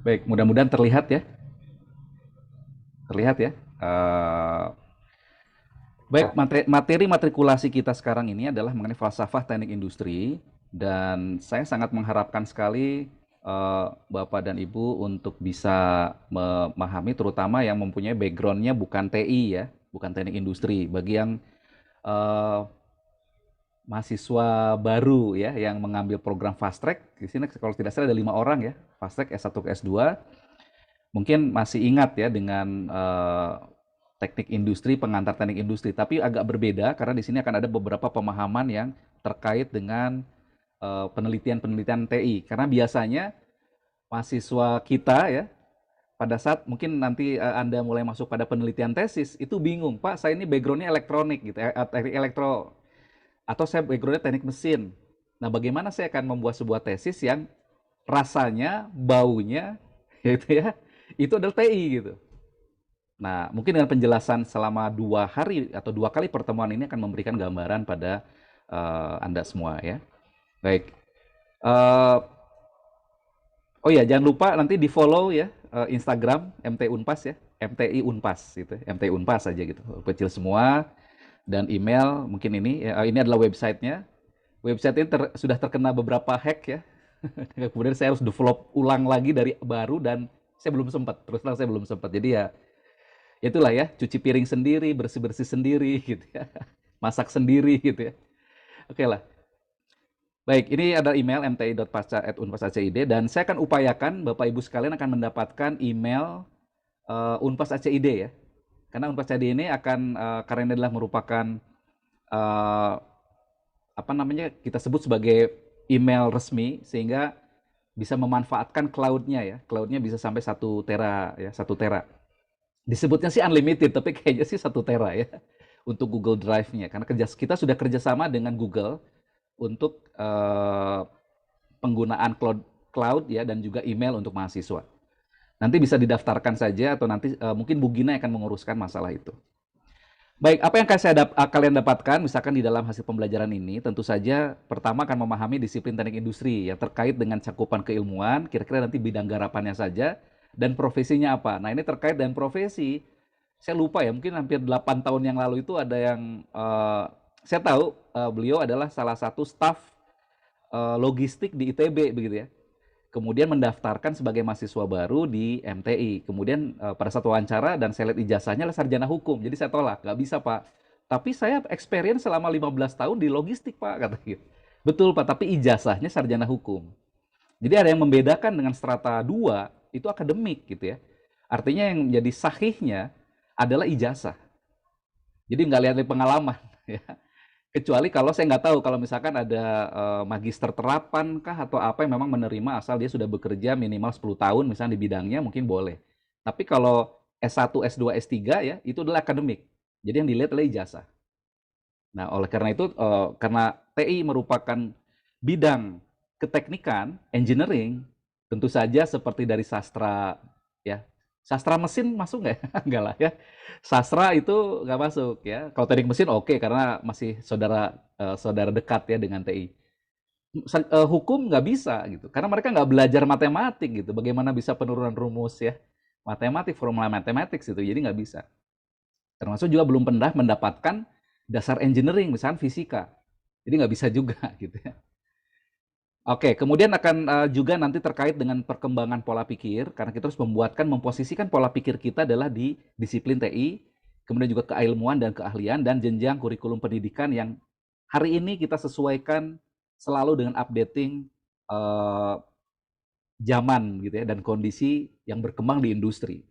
Baik, mudah-mudahan terlihat ya. Terlihat ya. Eh, baik, materi matrikulasi kita sekarang ini adalah mengenai falsafah teknik industri dan saya sangat mengharapkan sekali Bapak dan Ibu untuk bisa memahami terutama yang mempunyai backgroundnya bukan TI ya, bukan teknik industri. Bagi yang eh, mahasiswa baru ya yang mengambil program fast track di sini kalau tidak salah ada 5 orang ya fast track S1 ke S2 mungkin masih ingat ya dengan teknik industri, pengantar teknik industri, tapi agak berbeda karena di sini akan ada beberapa pemahaman yang terkait dengan penelitian-penelitian TI. Karena biasanya mahasiswa kita ya, pada saat mungkin nanti Anda mulai masuk pada penelitian tesis, itu bingung, Pak, saya ini backgroundnya elektronik gitu, teknik elektro, atau saya backgroundnya teknik mesin. Nah, bagaimana saya akan membuat sebuah tesis yang rasanya, baunya, gitu ya, itu adalah TI gitu. Nah, mungkin dengan penjelasan selama 2 hari atau 2 kali pertemuan ini akan memberikan gambaran pada Anda semua ya. Baik. Eh, oh ya, jangan lupa nanti di follow ya Instagram MT Unpas ya, MTI Unpas gitu, MTI Unpas saja gitu, kecil semua dan email mungkin ini adalah websitenya. Website ini sudah terkena beberapa hack ya. Kemudian saya harus develop ulang lagi dari baru dan saya belum sempat. Terus terang saya belum sempat. Jadi ya itulah ya, cuci piring sendiri, bersih-bersih sendiri gitu ya. Masak sendiri gitu ya. Oke lah. Baik, ini ada email mti.pasca@unpas.acid dan saya akan upayakan Bapak Ibu sekalian akan mendapatkan email Unpas ACID ya. Karena Unpas ACID ini akan karena ini adalah merupakan eh, apa namanya kita sebut sebagai email resmi sehingga bisa memanfaatkan cloud-nya ya. Cloud-nya bisa sampai 1 tera ya, 1 tera. Disebutnya sih unlimited, tapi kayaknya sih 1 tera ya untuk Google Drive-nya. Karena kita sudah kerjasama dengan Google untuk penggunaan cloud ya dan juga email untuk mahasiswa. Nanti bisa didaftarkan saja atau nanti mungkin Bu Gina akan menguruskan masalah itu. Baik, apa yang kalian dapatkan misalkan di dalam hasil pembelajaran ini, tentu saja pertama akan memahami disiplin teknik industri yang terkait dengan cakupan keilmuan, kira-kira nanti bidang garapannya saja, dan profesinya apa. Nah ini terkait dengan profesi, saya lupa ya, mungkin hampir 8 tahun yang lalu itu ada yang, saya tahu beliau adalah salah satu staf logistik di ITB begitu ya. Kemudian mendaftarkan sebagai mahasiswa baru di MTI. Kemudian pada saat wawancara dan saya lihat ijazahnya adalah sarjana hukum. Jadi saya tolak, nggak bisa Pak. Tapi saya experience selama 15 tahun di logistik Pak, kata gitu. Betul Pak, tapi ijazahnya sarjana hukum. Jadi ada yang membedakan dengan strata 2 itu akademik gitu ya. Artinya yang menjadi sahihnya adalah ijazah. Jadi nggak lihat dari pengalaman ya. Kecuali kalau saya nggak tahu kalau misalkan ada magister terapan kah atau apa yang memang menerima asal dia sudah bekerja minimal 10 tahun misalnya di bidangnya mungkin boleh. Tapi kalau S1, S2, S3 ya itu adalah akademik. Jadi yang dilihat adalah ijazah. Nah, oleh karena itu karena TI merupakan bidang keteknikan, engineering, tentu saja seperti dari sastra ya. Sastra mesin masuk nggak? Enggak lah ya. Sastra itu nggak masuk ya. Kalau teknik mesin oke karena masih saudara dekat ya dengan TI. Hukum nggak bisa gitu karena mereka nggak belajar matematik gitu. Bagaimana bisa penurunan rumus ya matematik, formula matematik itu jadi nggak bisa. Termasuk juga belum pernah mendapatkan dasar engineering, misalnya fisika. Jadi nggak bisa juga gitu ya. Oke, kemudian akan juga nanti terkait dengan perkembangan pola pikir, karena kita harus memposisikan pola pikir kita adalah di disiplin TI, kemudian juga keilmuan dan keahlian, dan jenjang kurikulum pendidikan yang hari ini kita sesuaikan selalu dengan updating uh, zaman gitu ya, dan kondisi yang berkembang di industri.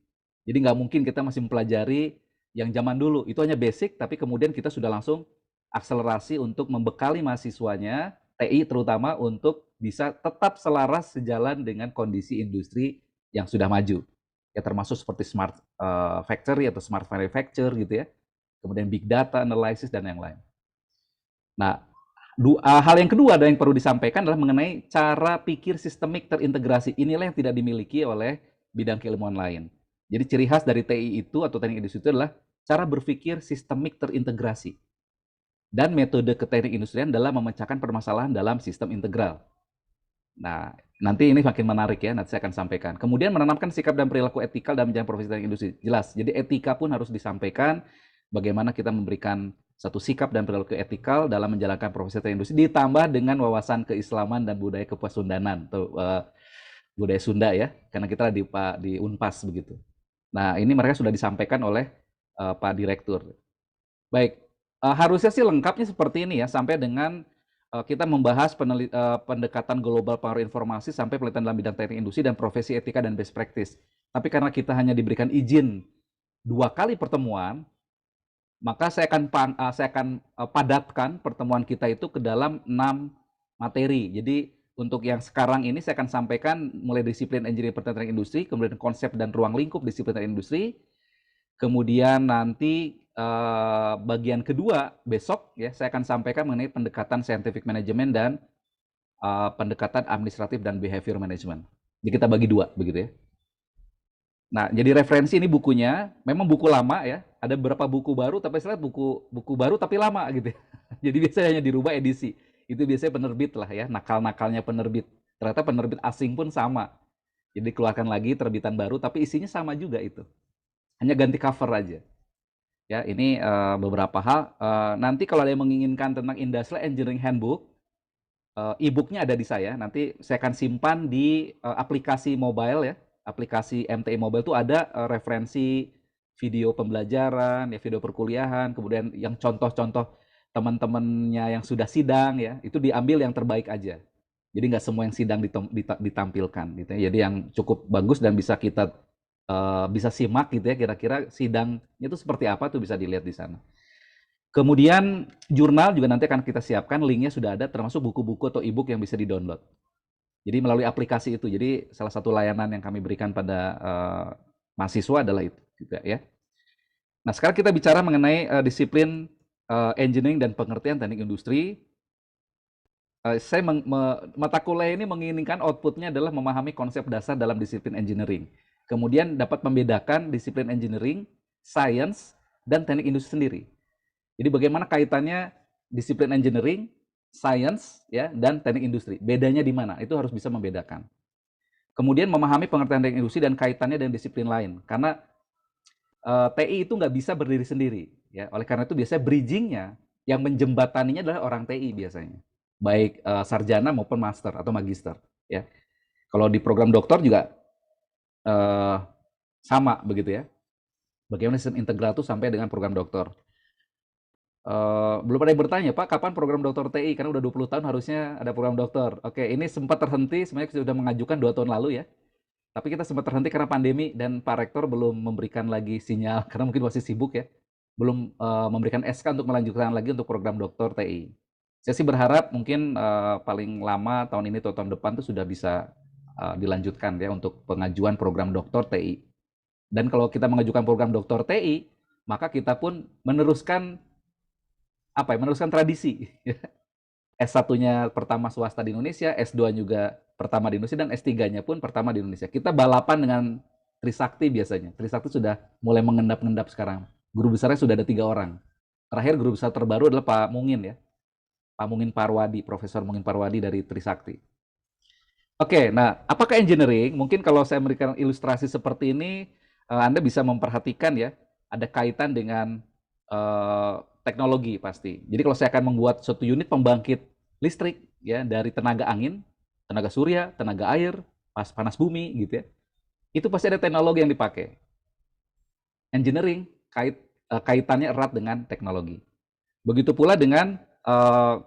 Jadi nggak mungkin kita masih mempelajari yang zaman dulu, itu hanya basic, tapi kemudian kita sudah langsung akselerasi untuk membekali mahasiswanya, TI terutama, untuk bisa tetap selaras sejalan dengan kondisi industri yang sudah maju. Ya termasuk seperti smart factory atau smart manufacture gitu ya, kemudian big data analysis dan yang lain. Nah, hal yang kedua ada yang perlu disampaikan adalah mengenai cara pikir sistemik terintegrasi. Inilah yang tidak dimiliki oleh bidang keilmuan lain. Jadi ciri khas dari TI itu atau teknik industri itu adalah cara berpikir sistemik terintegrasi. Dan metode ke teknik industrian adalah memecahkan permasalahan dalam sistem integral. Nah, nanti ini makin menarik ya, nanti saya akan sampaikan. Kemudian menanamkan sikap dan perilaku etikal dalam menjalankan profesi teknik industri. Jelas, jadi etika pun harus disampaikan, bagaimana kita memberikan satu sikap dan perilaku etikal dalam menjalankan profesi teknik industri, ditambah dengan wawasan keislaman dan budaya kepuasundanan, atau budaya Sunda ya, karena kita di Unpas begitu. Nah, ini mereka sudah disampaikan oleh Pak Direktur. Baik, harusnya sih lengkapnya seperti ini ya, sampai dengan kita membahas pendekatan global pengaruh informasi sampai penelitian dalam bidang teknik industri dan profesi etika dan best practice. Tapi karena kita hanya diberikan izin 2 kali pertemuan, maka saya akan padatkan pertemuan kita itu ke dalam 6 materi. Jadi untuk yang sekarang ini saya akan sampaikan mulai disiplin engineering pertanian industri, kemudian konsep dan ruang lingkup disiplin industri, kemudian nanti bagian kedua besok ya saya akan sampaikan mengenai pendekatan scientific management dan pendekatan administratif dan behavior management. Jadi kita bagi 2 begitu ya. Nah, jadi referensi ini bukunya, memang buku lama ya. Ada beberapa buku baru, tapi saya lihat buku baru tapi lama gitu ya. Jadi biasanya hanya dirubah edisi. Itu biasanya penerbit lah ya, nakal-nakalnya penerbit. Ternyata penerbit asing pun sama. Jadi keluarkan lagi terbitan baru, tapi isinya sama juga itu. Hanya ganti cover aja. Ya, ini beberapa hal. Nanti kalau ada yang menginginkan tentang Industrial Engineering Handbook, e-booknya ada di saya. Nanti saya akan simpan di aplikasi mobile ya. Aplikasi MTI Mobile itu ada referensi video pembelajaran, ya video perkuliahan, kemudian yang contoh-contoh teman-temannya yang sudah sidang ya, itu diambil yang terbaik aja. Jadi nggak semua yang sidang ditampilkan gitu ya. Jadi yang cukup bagus dan bisa kita bisa simak gitu ya, kira-kira sidangnya itu seperti apa tuh bisa dilihat di sana. Kemudian jurnal juga nanti akan kita siapkan, linknya sudah ada, termasuk buku-buku atau e-book yang bisa di-download. Jadi melalui aplikasi itu. Jadi salah satu layanan yang kami berikan pada mahasiswa adalah itu juga ya. Nah, sekarang kita bicara mengenai disiplin engineering dan pengertian teknik industri. Mata kuliah ini menginginkan outputnya adalah memahami konsep dasar dalam disiplin engineering. Kemudian dapat membedakan disiplin engineering, science, dan teknik industri sendiri. Jadi bagaimana kaitannya disiplin engineering, science, ya, dan teknik industri. Bedanya di mana? Itu harus bisa membedakan. Kemudian memahami pengertian teknik industri dan kaitannya dengan disiplin lain. Karena TI itu nggak bisa berdiri sendiri. Ya. Oleh karena itu biasanya bridging-nya, yang menjembataninya adalah orang TI biasanya. Baik sarjana maupun master atau magister. Ya. Kalau di program doktor juga sama begitu ya. Bagaimana sistem integral itu sampai dengan program doktor. Belum ada yang bertanya, Pak, kapan program doktor TI? Karena udah 20 tahun harusnya ada program doktor. Oke, ini sempat terhenti, sebenarnya sudah mengajukan 2 tahun lalu ya. Tapi kita sempat terhenti karena pandemi dan Pak Rektor belum memberikan lagi sinyal, karena mungkin masih sibuk ya. Belum memberikan SK untuk melanjutkan lagi untuk program doktor TI. Saya sih berharap mungkin paling lama tahun ini atau tahun depan tuh sudah bisa dilanjutkan ya untuk pengajuan program doktor TI. Dan kalau kita mengajukan program doktor TI, maka kita pun meneruskan meneruskan tradisi. S1-nya pertama swasta di Indonesia, S2 juga pertama di Indonesia, dan S3-nya pun pertama di Indonesia. Kita balapan dengan Trisakti biasanya. Trisakti sudah mulai mengendap-endap sekarang. Guru besarnya sudah ada 3 orang. Terakhir guru besar terbaru adalah Pak Mungin ya. Pak Mungin Parwadi, Profesor Mungin Parwadi dari Trisakti. Oke, nah apakah engineering? Mungkin kalau saya memberikan ilustrasi seperti ini, Anda bisa memperhatikan ya, ada kaitan dengan teknologi pasti. Jadi kalau saya akan membuat suatu unit pembangkit listrik ya dari tenaga angin, tenaga surya, tenaga air, panas bumi gitu ya. Itu pasti ada teknologi yang dipakai. Engineering kaitannya erat dengan teknologi. Begitu pula dengan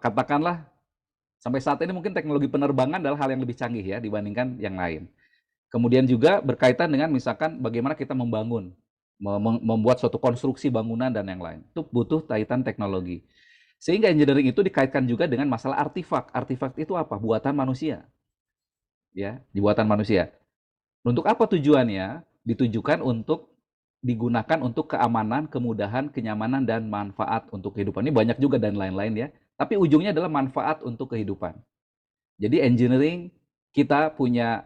katakanlah sampai saat ini mungkin teknologi penerbangan adalah hal yang lebih canggih ya dibandingkan yang lain. Kemudian juga berkaitan dengan misalkan bagaimana kita membuat suatu konstruksi bangunan dan yang lain. Itu butuh kaitan teknologi. Sehingga engineering itu dikaitkan juga dengan masalah artifak. Artifak itu apa? Buatan manusia. Ya, buatan manusia. Untuk apa tujuannya? Ditujukan untuk digunakan untuk keamanan, kemudahan, kenyamanan, dan manfaat untuk kehidupan. Ini banyak juga dan lain-lain ya. Tapi ujungnya adalah manfaat untuk kehidupan. Jadi engineering kita punya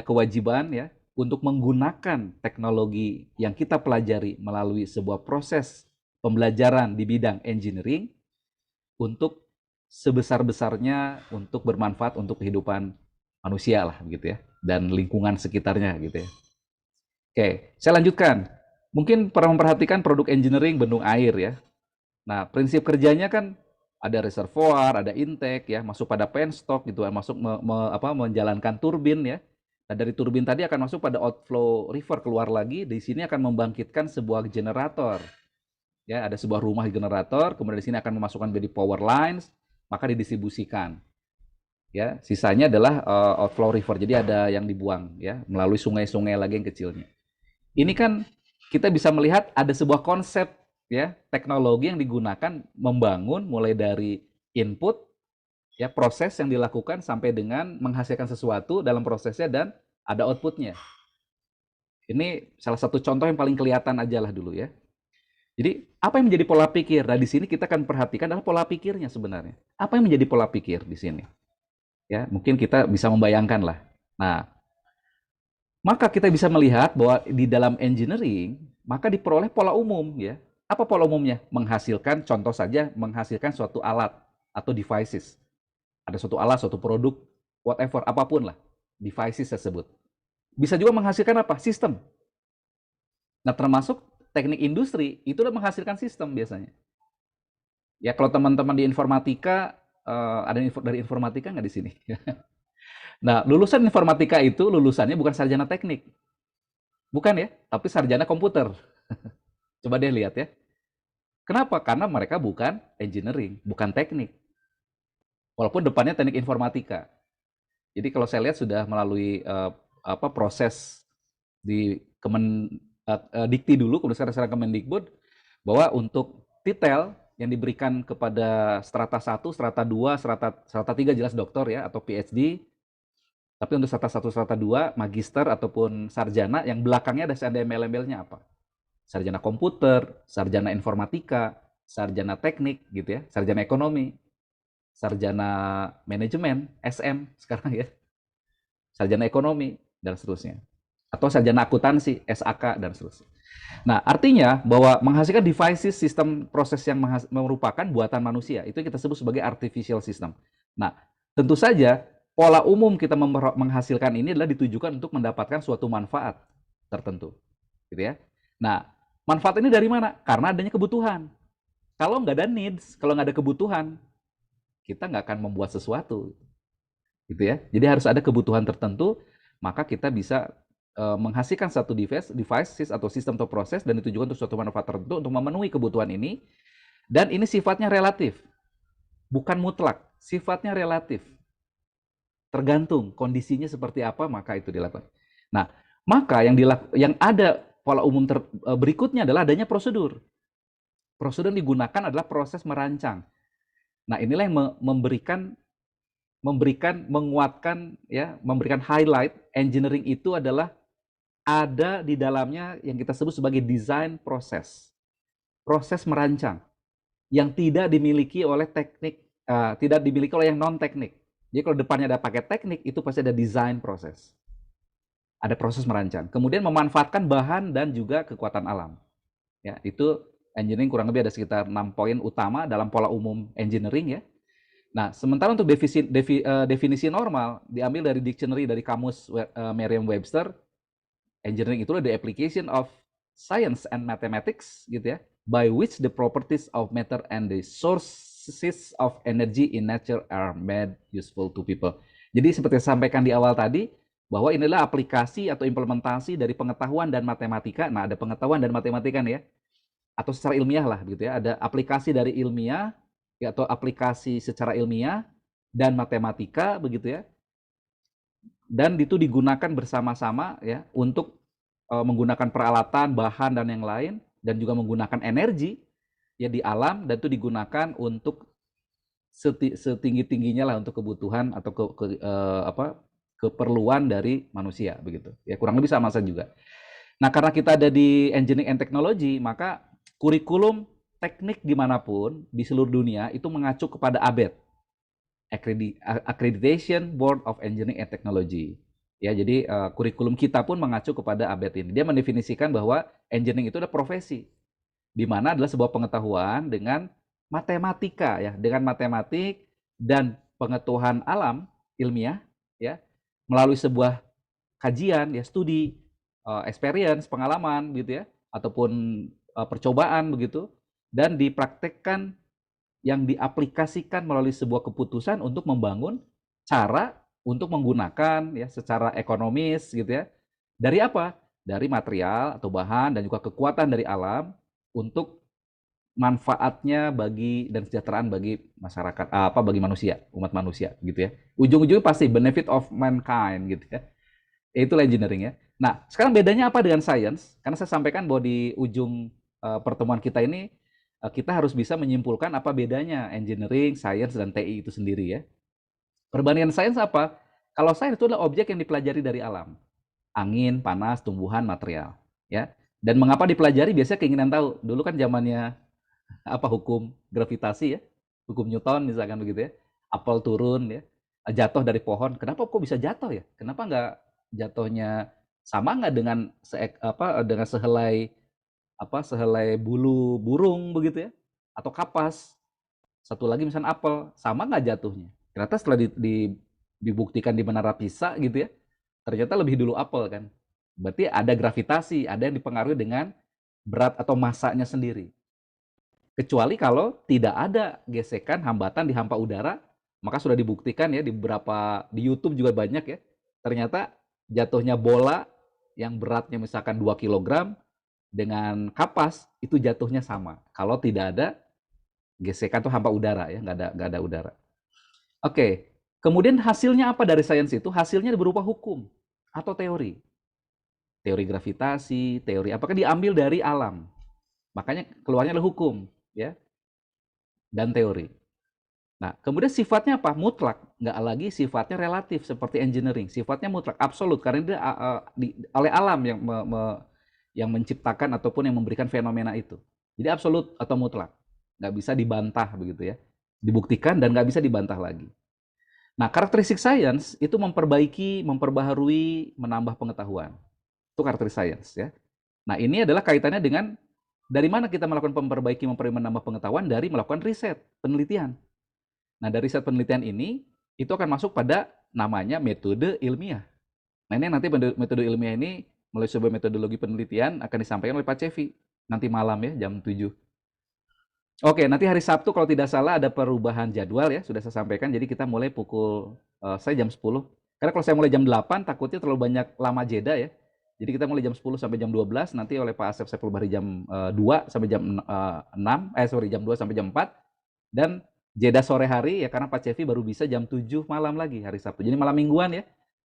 kewajiban ya untuk menggunakan teknologi yang kita pelajari melalui sebuah proses pembelajaran di bidang engineering untuk sebesar-besarnya untuk bermanfaat untuk kehidupan manusia lah gitu ya, dan lingkungan sekitarnya gitu ya. Oke, saya lanjutkan. Mungkin pernah memperhatikan produk engineering bendung air ya. Nah, prinsip kerjanya kan ada reservoir, ada intake ya, masuk pada penstock gitu, masuk menjalankan turbin ya. Nah, dari turbin tadi akan masuk pada outflow river, keluar lagi, di sini akan membangkitkan sebuah generator. Ya, ada sebuah rumah generator, kemudian di sini akan memasukkan jadi power lines, maka didistribusikan. Ya, sisanya adalah outflow river. Jadi ada yang dibuang ya melalui sungai-sungai lagi yang kecilnya. Ini kan kita bisa melihat ada sebuah konsep ya, teknologi yang digunakan membangun mulai dari input ya, proses yang dilakukan sampai dengan menghasilkan sesuatu dalam prosesnya dan ada outputnya. Ini salah satu contoh yang paling kelihatan aja lah dulu ya. Jadi apa yang menjadi pola pikir? Nah, di sini kita akan perhatikan adalah pola pikirnya sebenarnya. Apa yang menjadi pola pikir di sini? Ya, mungkin kita bisa membayangkan lah. Nah, maka kita bisa melihat bahwa di dalam engineering, maka diperoleh pola umum ya. Apa pola umumnya? Menghasilkan, contoh saja, menghasilkan suatu alat atau devices. Ada suatu alat, suatu produk, whatever, apapun lah. Devices tersebut. Bisa juga menghasilkan apa? Sistem. Nah, termasuk teknik industri, itu udah menghasilkan sistem biasanya. Ya, kalau teman-teman di informatika, ada dari informatika nggak di sini? Nah, lulusan informatika itu lulusannya bukan sarjana teknik. Bukan ya, tapi sarjana komputer. Coba deh lihat ya. Kenapa? Karena mereka bukan engineering, bukan teknik. Walaupun depannya teknik informatika. Jadi kalau saya lihat sudah melalui proses di Dikti dulu, kemudian sekarang Kemendikbud, bahwa untuk titel yang diberikan kepada strata 1, strata 2, strata 3 jelas doktor ya, atau PhD. Tapi untuk strata 1, strata 2, magister ataupun sarjana, yang belakangnya ada embel-embelnya apa? Sarjana komputer, sarjana informatika, sarjana teknik gitu ya, sarjana ekonomi, sarjana manajemen, SM sekarang ya, sarjana ekonomi dan seterusnya. Atau sarjana akuntansi, SAK dan seterusnya. Nah, artinya bahwa menghasilkan devices, sistem proses yang merupakan buatan manusia, itu kita sebut sebagai artificial system. Nah, tentu saja pola umum kita menghasilkan ini adalah ditujukan untuk mendapatkan suatu manfaat tertentu, gitu ya. Nah, manfaat ini dari mana? Karena adanya kebutuhan. Kalau nggak ada needs, kalau nggak ada kebutuhan, kita nggak akan membuat sesuatu, gitu ya. Jadi harus ada kebutuhan tertentu, maka kita bisa menghasilkan satu device atau sistem atau proses dan ditujukan untuk suatu manfaat tertentu untuk memenuhi kebutuhan ini. Dan ini sifatnya relatif, bukan mutlak, sifatnya relatif. Tergantung kondisinya seperti apa, maka itu dilakukan. Nah, maka yang ada pola umum berikutnya adalah adanya prosedur. Prosedur yang digunakan adalah proses merancang. Nah, inilah yang menguatkan ya, memberikan highlight engineering itu adalah ada di dalamnya yang kita sebut sebagai design proses. Proses merancang yang tidak dimiliki oleh teknik, tidak dimiliki oleh yang non teknik. Jadi kalau depannya ada pakai teknik, itu pasti ada design proses. Ada proses merancang. Kemudian memanfaatkan bahan dan juga kekuatan alam. Ya, itu engineering kurang lebih ada sekitar 6 poin utama dalam pola umum engineering ya. Nah, sementara untuk definisi normal diambil dari dictionary, dari kamus Merriam-Webster, engineering itu adalah the application of science and mathematics gitu ya, by which the properties of matter and the sources of energy in nature are made useful to people. Jadi seperti saya sampaikan di awal tadi, bahwa inilah aplikasi atau implementasi dari pengetahuan dan matematika. Nah, ada pengetahuan dan matematika nih ya, atau secara ilmiah lah begitu ya. Ada aplikasi dari ilmiah ya, atau aplikasi secara ilmiah dan matematika begitu ya. Dan itu digunakan bersama-sama ya untuk menggunakan peralatan, bahan dan yang lain, dan juga menggunakan energi ya di alam, dan itu digunakan untuk setinggi-tingginya lah untuk kebutuhan atau keperluan dari manusia begitu. Ya kurang lebih sama saja juga. Nah, karena kita ada di engineering and technology, maka kurikulum teknik dimanapun di seluruh dunia itu mengacu kepada ABET, Accreditation Board of Engineering and Technology. Ya, jadi kurikulum kita pun mengacu kepada ABET ini. Dia mendefinisikan bahwa engineering itu adalah profesi, di mana adalah sebuah pengetahuan dengan matematika ya, dengan matematik dan pengetahuan alam ilmiah ya melalui sebuah kajian ya studi experience pengalaman gitu ya ataupun percobaan begitu dan dipraktekkan yang diaplikasikan melalui sebuah keputusan untuk membangun cara untuk menggunakan ya secara ekonomis gitu ya. Dari apa? Dari material atau bahan dan juga kekuatan dari alam untuk manfaatnya bagi dan kesejahteraan bagi masyarakat apa bagi manusia, umat manusia gitu ya. Ujung-ujungnya pasti benefit of mankind gitu ya. Itulah engineering ya. Nah, sekarang bedanya apa dengan science? Karena saya sampaikan bahwa di ujung pertemuan kita ini kita harus bisa menyimpulkan apa bedanya engineering, science, dan TI itu sendiri ya. Perbandingan science apa? Kalau science itu adalah objek yang dipelajari dari alam. Angin, panas, tumbuhan, material. Ya. Dan mengapa dipelajari? Biasanya keinginan tahu. Dulu kan zamannya apa hukum gravitasi ya, hukum Newton misalkan begitu ya. Apel turun ya, jatuh dari pohon. Kenapa kok bisa jatuh ya? Kenapa nggak jatuhnya sama nggak dengan dengan sehelai bulu burung begitu ya atau kapas satu lagi misalnya apel sama nggak jatuhnya ternyata setelah dibuktikan di Menara Pisa gitu ya ternyata lebih dulu apel kan berarti ada gravitasi ada yang dipengaruhi dengan berat atau massanya sendiri kecuali kalau tidak ada gesekan hambatan di hampa udara maka sudah dibuktikan ya di YouTube juga banyak ya ternyata jatuhnya bola yang beratnya misalkan 2 kilogram dengan kapas itu jatuhnya sama kalau tidak ada gesekan atau hampa udara ya nggak ada udara. Oke, kemudian hasilnya apa dari sains itu? Hasilnya berupa hukum atau teori gravitasi, teori apakah diambil dari alam. Makanya keluarnya adalah hukum ya dan teori. Nah, kemudian sifatnya apa? Mutlak, nggak lagi sifatnya relatif seperti engineering. Sifatnya mutlak, absolut karena dia oleh alam yang menciptakan ataupun yang memberikan fenomena itu. Jadi absolut atau mutlak, nggak bisa dibantah begitu ya. Dibuktikan dan nggak bisa dibantah lagi. Nah, karakteristik sains itu memperbaiki, memperbaharui, menambah pengetahuan. Itu karakteristik sains ya. Nah, ini adalah kaitannya dengan dari mana kita melakukan memperbaiki, menambah pengetahuan dari melakukan riset, penelitian. Nah, dari riset penelitian ini itu akan masuk pada namanya metode ilmiah. Nah, ini nanti metode ilmiah ini melalui sebuah metodologi penelitian akan disampaikan oleh Pak Cevi nanti malam ya jam 7. Oke, nanti hari Sabtu kalau tidak salah ada perubahan jadwal ya, sudah saya sampaikan. Jadi kita mulai pukul saya jam 10. Karena kalau saya mulai jam 8 takutnya terlalu banyak lama jeda ya. Jadi kita mulai jam 10 sampai jam 12, nanti oleh Pak Asep Saiful Bahri jam 2 sampai jam 6, jam 2 sampai jam 4 dan jeda sore hari ya karena Pak Cevi baru bisa jam 7 malam lagi hari Sabtu. Jadi malam mingguan ya.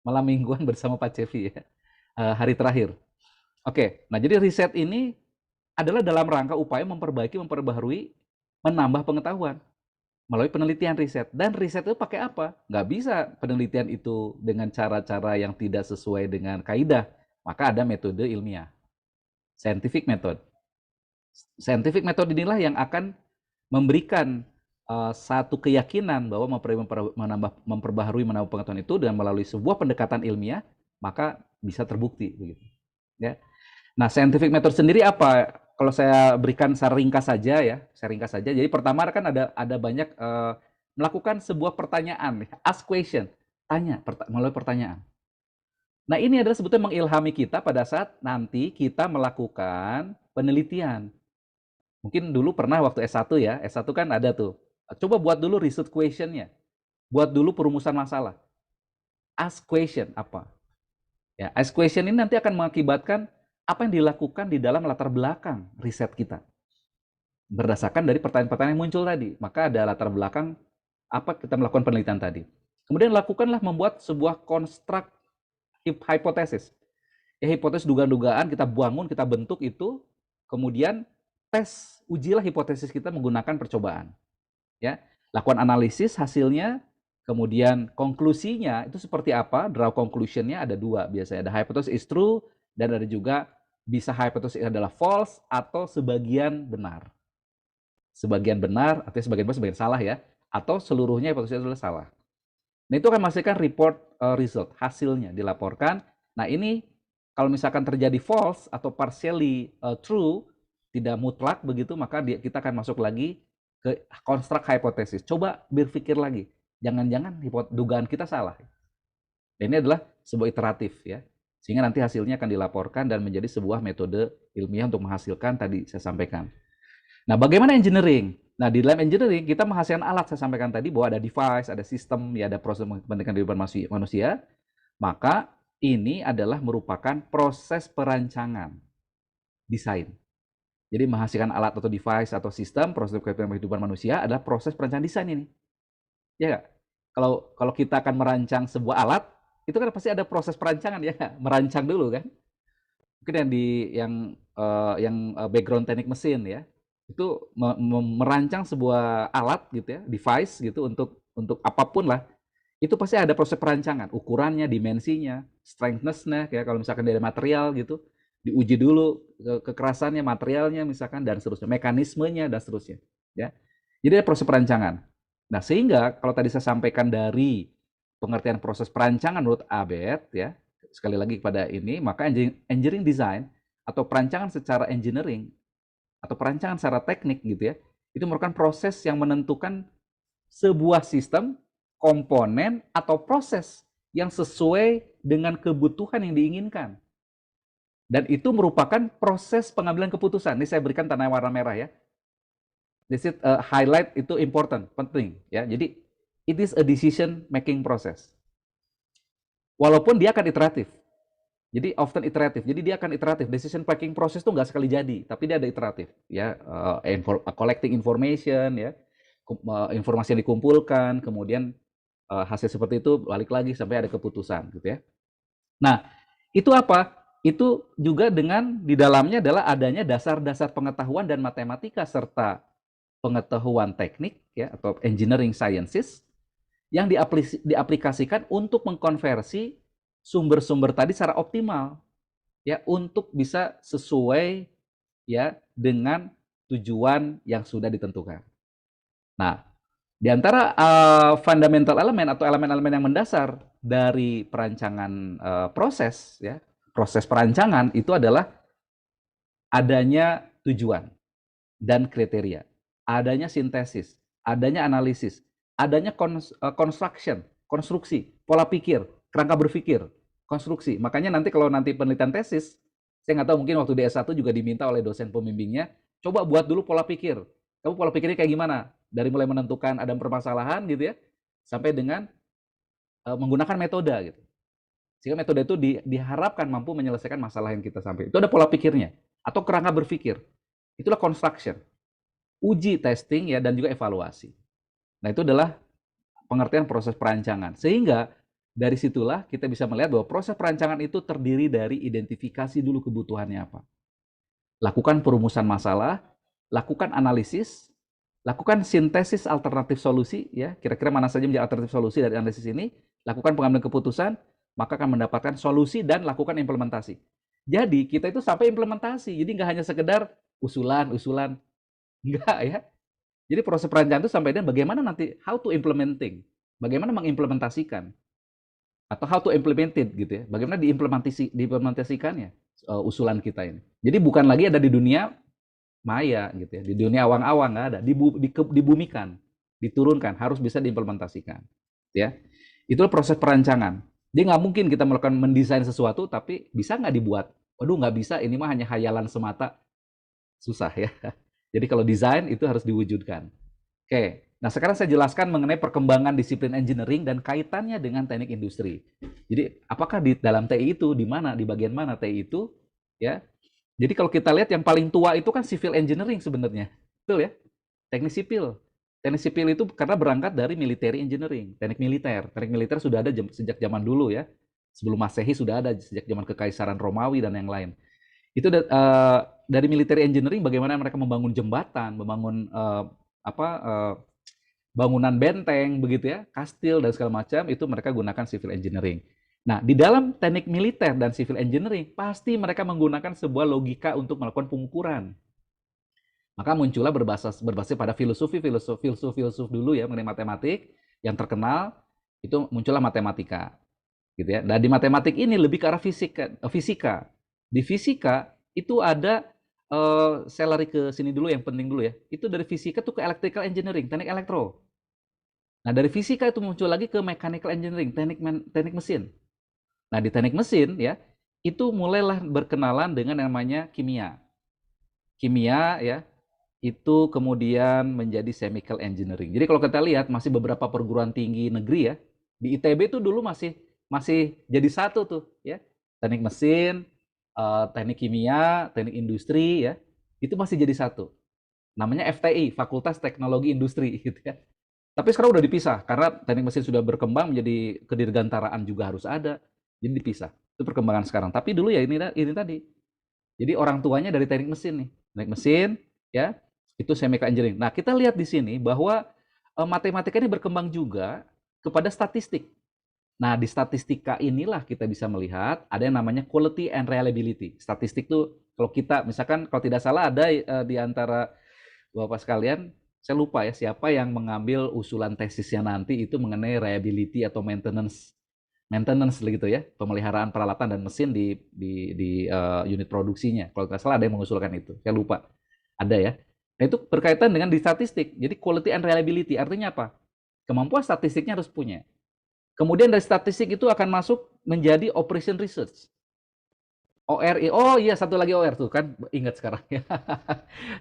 Malam mingguan bersama Pak Cevi ya. Hari terakhir. Oke, nah jadi riset ini adalah dalam rangka upaya memperbaiki, memperbaharui, menambah pengetahuan melalui penelitian riset. Dan riset itu pakai apa? Nggak bisa penelitian itu dengan cara-cara yang tidak sesuai dengan kaidah. Maka ada metode ilmiah, scientific method. Scientific method inilah yang akan memberikan satu keyakinan bahwa memperbaharui, menambah pengetahuan itu dengan melalui sebuah pendekatan ilmiah, maka bisa terbukti begitu. Ya. Nah, scientific method sendiri apa? Kalau saya berikan secara ringkas saja ya, saya ringkas saja. Jadi pertama kan ada banyak melakukan sebuah pertanyaan, ask question, tanya melalui pertanyaan. Nah, ini adalah sebetulnya mengilhami kita pada saat nanti kita melakukan penelitian. Mungkin dulu pernah waktu S1 ya, S1 kan ada tuh. Coba buat dulu research question-nya. Buat dulu perumusan masalah. Ask question apa? Ya, ask question ini nanti akan mengakibatkan apa yang dilakukan di dalam latar belakang riset kita. Berdasarkan dari pertanyaan-pertanyaan yang muncul tadi. Maka ada latar belakang apa kita melakukan penelitian tadi. Kemudian lakukanlah membuat sebuah konstruk hipotesis. Ya, hipotesis dugaan-dugaan kita bangun, kita bentuk itu, kemudian tes, ujilah hipotesis kita menggunakan percobaan. Ya, lakukan analisis hasilnya, kemudian konklusinya itu seperti apa? Draw conclusion-nya ada dua biasanya. Ada hypothesis is true dan ada juga bisa hypothesis adalah false atau sebagian benar. Sebagian benar, artinya sebagian benar, sebagian salah ya. Atau seluruhnya hipotesis adalah salah. Nah, itu akan menghasilkan report result, hasilnya dilaporkan. Nah, ini kalau misalkan terjadi false atau partially true, tidak mutlak begitu, maka kita akan masuk lagi ke construct hypothesis. Coba berpikir lagi. jangan-jangan dugaan kita salah. Dan ini adalah sebuah iteratif ya. Sehingga nanti hasilnya akan dilaporkan dan menjadi sebuah metode ilmiah untuk menghasilkan tadi saya sampaikan. Nah, bagaimana engineering? Nah, di dalam engineering kita menghasilkan alat, saya sampaikan tadi bahwa ada device, ada sistem, ya ada proses pendidikan kehidupan manusia. Maka ini adalah merupakan proses perancangan, desain. Jadi menghasilkan alat atau device atau sistem, proses kehidupan manusia adalah proses perancangan desain ini. Ya nggak? Kalau kita akan merancang sebuah alat, itu kan pasti ada proses perancangan ya, merancang dulu kan. Mungkin yang background teknik mesin ya, itu merancang sebuah alat gitu ya, device gitu untuk apapun lah. Itu pasti ada proses perancangan, ukurannya, dimensinya, strengthness-nya, kayak kalau misalkan dari material gitu, diuji dulu kekerasannya, materialnya misalkan, dan seterusnya, mekanismenya, dan seterusnya. Ya. Jadi ada proses perancangan. Nah, sehingga kalau tadi saya sampaikan dari pengertian proses perancangan menurut Abed, ya, sekali lagi pada ini, maka engineering design atau perancangan secara engineering atau perancangan secara teknik gitu ya, itu merupakan proses yang menentukan sebuah sistem, komponen, atau proses yang sesuai dengan kebutuhan yang diinginkan. Dan itu merupakan proses pengambilan keputusan. Ini saya berikan tanda warna merah ya. This is highlight itu important, penting ya. Jadi it is a decision making process. Walaupun dia akan iteratif. Jadi often iteratif. Jadi dia akan iteratif. Decision making process itu nggak sekali jadi, tapi dia ada iteratif ya. Collecting information ya. Informasi yang dikumpulkan, kemudian hasil seperti itu balik lagi sampai ada keputusan gitu ya. Nah, itu apa? Itu juga dengan di dalamnya adalah adanya dasar-dasar pengetahuan dan matematika serta pengetahuan teknik ya atau engineering sciences yang diaplikasikan untuk mengkonversi sumber-sumber tadi secara optimal ya untuk bisa sesuai ya dengan tujuan yang sudah ditentukan. Nah, di antara fundamental elemen atau elemen-elemen yang mendasar dari perancangan proses ya, proses perancangan itu adalah adanya tujuan dan kriteria, adanya sintesis, adanya analisis, adanya construction, konstruksi, pola pikir, kerangka berpikir, konstruksi. Makanya nanti kalau nanti penelitian tesis, saya nggak tahu mungkin waktu di S1 juga diminta oleh dosen pembimbingnya, coba buat dulu pola pikir. Kamu pola pikirnya kayak gimana? Dari mulai menentukan ada permasalahan gitu ya, sampai dengan menggunakan metode gitu. Sehingga metode itu diharapkan mampu menyelesaikan masalah yang kita sampaikan. Itu ada pola pikirnya atau kerangka berpikir. Itulah construction. Uji, testing ya dan juga evaluasi. Nah, itu adalah pengertian proses perancangan. Sehingga dari situlah kita bisa melihat bahwa proses perancangan itu terdiri dari identifikasi dulu kebutuhannya apa. Lakukan perumusan masalah, lakukan analisis, lakukan sintesis alternatif solusi ya, kira-kira mana saja menjadi alternatif solusi dari analisis ini, lakukan pengambilan keputusan, maka akan mendapatkan solusi dan lakukan implementasi. Jadi kita itu sampai implementasi, jadi nggak hanya sekedar usulan, enggak ya. Jadi proses perancangan itu sampai dengan bagaimana nanti how to implementing, bagaimana mengimplementasikan atau how to implemented gitu ya, bagaimana diimplementasikannya usulan kita ini. Jadi bukan lagi ada di dunia maya gitu ya, di dunia awang-awang nggak ada, dibumikan, diturunkan, harus bisa diimplementasikan, ya. Itulah proses perancangan. Dia nggak mungkin kita melakukan mendesain sesuatu tapi bisa nggak dibuat. Waduh nggak bisa, ini mah hanya hayalan semata, susah ya. Jadi kalau desain itu harus diwujudkan. Oke, nah sekarang saya jelaskan mengenai perkembangan disiplin engineering dan kaitannya dengan teknik industri. Jadi apakah di dalam TI itu di mana, di bagian mana TI itu, ya? Jadi kalau kita lihat yang paling tua itu kan civil engineering sebenarnya, betul ya? Teknik sipil. Teknik sipil itu karena berangkat dari military engineering, teknik militer. Teknik militer sudah ada sejak zaman dulu ya. Sebelum Masehi sudah ada sejak zaman Kekaisaran Romawi dan yang lain. Itu dari military engineering bagaimana mereka membangun jembatan, membangun bangunan benteng begitu ya, kastil dan segala macam itu mereka gunakan civil engineering. Nah, di dalam teknik militer dan civil engineering pasti mereka menggunakan sebuah logika untuk melakukan pengukuran. Maka muncullah berbasis pada filosofi dulu ya mengenai matematik yang terkenal itu muncullah matematika. Gitu ya. Dan di matematik ini lebih ke arah fisika. Di fisika itu ada saya lari ke sini dulu yang penting dulu ya. Itu dari fisika tuh ke electrical engineering, teknik elektro. Nah, dari fisika itu muncul lagi ke mechanical engineering, teknik mesin. Nah, di teknik mesin ya, itu mulailah berkenalan dengan yang namanya kimia. Kimia ya, itu kemudian menjadi chemical engineering. Jadi kalau kita lihat masih beberapa perguruan tinggi negeri ya, di ITB itu dulu masih masih jadi satu tuh ya. Teknik mesin, teknik kimia, teknik industri ya, itu masih jadi satu. Namanya FTI, Fakultas Teknologi Industri gitu ya. Tapi sekarang udah dipisah karena teknik mesin sudah berkembang menjadi kedirgantaraan juga harus ada. Jadi dipisah. Itu perkembangan sekarang. Tapi dulu ya ini tadi. Jadi orang tuanya dari teknik mesin nih. Teknik mesin ya, itu chemical engineering. Nah, kita lihat di sini bahwa matematika ini berkembang juga kepada statistik. Nah, di statistika inilah kita bisa melihat ada yang namanya quality and reliability. Statistik tuh kalau kita misalkan kalau tidak salah ada di antara Bapak sekalian, saya lupa ya siapa yang mengambil usulan tesisnya nanti itu mengenai reliability atau maintenance maintenance gitu ya, pemeliharaan peralatan dan mesin di unit produksinya. Kalau nggak salah ada yang mengusulkan itu, saya lupa. Ada ya. Nah, itu berkaitan dengan di statistik. Jadi quality and reliability artinya apa? Kemampuan statistiknya harus punya. Kemudian dari statistik itu akan masuk menjadi operation research. ORI, oh iya satu lagi OR tuh kan, ingat sekarang ya.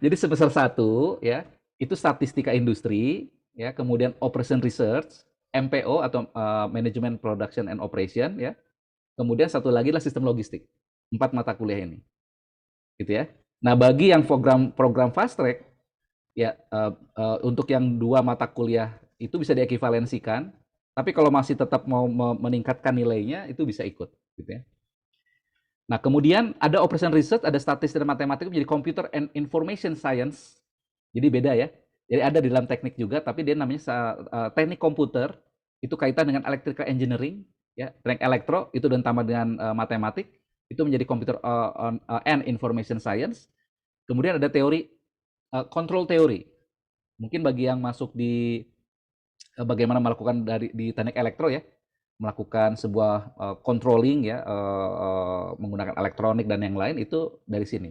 Jadi sebesar satu ya, itu statistika industri, ya, kemudian operation research, MPO atau Management Production and Operation ya. Kemudian satu lagi adalah sistem logistik. 4 mata kuliah ini, gitu ya. Nah, bagi yang program fast track ya untuk yang 2 mata kuliah itu bisa diekivalensikan, tapi kalau masih tetap mau meningkatkan nilainya itu bisa ikut, gitu ya. Nah, kemudian ada operation research, ada statistik dan matematika menjadi computer and information science. Jadi beda ya. Jadi ada di dalam teknik juga, tapi dia namanya teknik komputer. Itu kaitan dengan electrical engineering, ya. Teknik elektro itu dan tambah dengan matematik itu menjadi computer and information science. Kemudian ada teori control teori. Mungkin bagi yang masuk di bagaimana melakukan di teknik elektro ya, melakukan sebuah controlling ya menggunakan elektronik dan yang lain itu dari sini.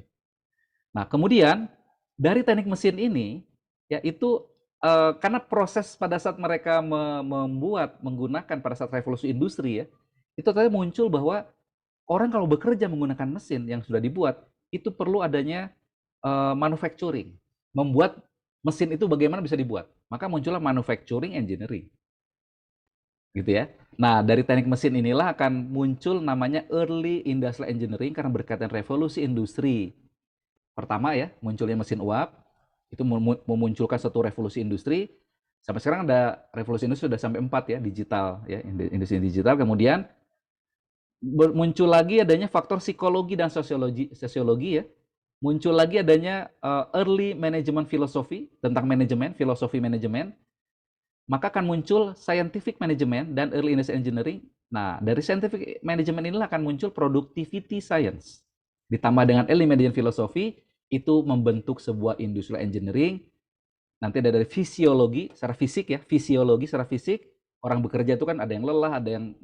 Nah, kemudian dari teknik mesin ini ya itu karena proses pada saat mereka membuat menggunakan pada saat revolusi industri ya, itu tadi muncul bahwa orang kalau bekerja menggunakan mesin yang sudah dibuat itu perlu adanya manufacturing, membuat mesin itu bagaimana bisa dibuat. Maka muncullah manufacturing engineering. Gitu ya. Nah, dari teknik mesin inilah akan muncul namanya early industrial engineering karena berkaitan revolusi industri. Pertama ya, munculnya mesin uap, itu memunculkan satu revolusi industri. Sampai sekarang ada revolusi industri sudah sampai 4 ya, digital ya, industri digital. Kemudian muncul lagi adanya faktor psikologi dan sosiologi ya. Muncul lagi adanya early management philosophy tentang manajemen, filosofi manajemen. Maka akan muncul scientific management dan early industrial engineering. Nah, dari scientific management inilah akan muncul productivity science. Ditambah dengan early management philosophy, itu membentuk sebuah industrial engineering. Nanti ada dari fisiologi, secara fisik ya, fisiologi secara fisik. Orang bekerja itu kan ada yang lelah,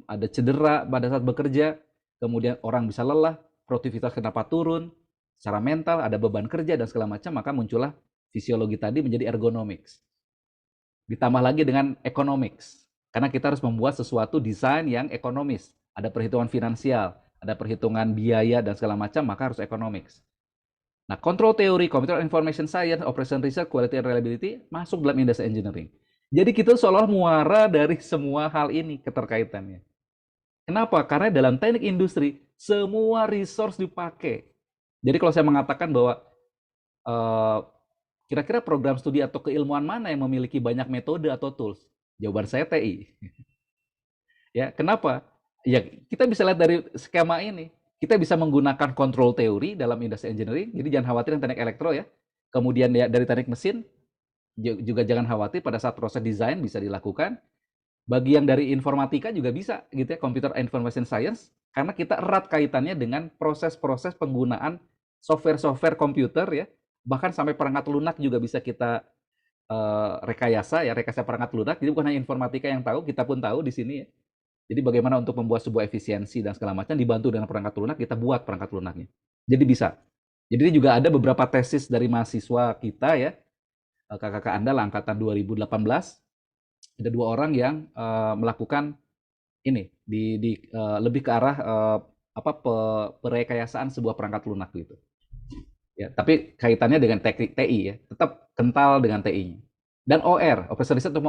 ada cedera pada saat bekerja. Kemudian orang bisa lelah, produktivitas kenapa turun. Secara mental, ada beban kerja dan segala macam, maka muncullah fisiologi tadi menjadi ergonomics. Ditambah lagi dengan economics. Karena kita harus membuat sesuatu desain yang ekonomis. Ada perhitungan finansial, ada perhitungan biaya dan segala macam, maka harus economics. Nah, control theory, computer information science, operation research, quality and reliability masuk dalam industrial engineering. Jadi kita seolah muara dari semua hal ini keterkaitannya. Kenapa? Karena dalam teknik industri semua resource dipakai. Jadi kalau saya mengatakan bahwa kira-kira program studi atau keilmuan mana yang memiliki banyak metode atau tools? Jawaban saya TI. Ya, kenapa? Ya, kita bisa lihat dari skema ini. Kita bisa menggunakan control teori dalam industrial engineering. Jadi jangan khawatir yang teknik elektro ya. Kemudian ya, dari teknik mesin juga jangan khawatir pada saat proses desain bisa dilakukan. Bagi yang dari informatika juga bisa gitu ya, computer information science, karena kita erat kaitannya dengan proses-proses penggunaan software-software komputer ya. Bahkan sampai perangkat lunak juga bisa kita rekayasa ya, rekayasa perangkat lunak. Jadi bukan hanya informatika yang tahu, kita pun tahu di sini ya. Jadi bagaimana untuk membuat sebuah efisiensi dan segala macam dibantu dengan perangkat lunak, kita buat perangkat lunaknya. Jadi bisa. Jadi ini juga ada beberapa tesis dari mahasiswa kita ya, kakak-kakak Anda angkatan 2018 Ada 2 orang yang melakukan ini lebih ke arah perekayasaan sebuah perangkat lunak gitu. Ya, tapi kaitannya dengan teknik TI ya, tetap kental dengan TI-nya. Dan OR, Operational Research untuk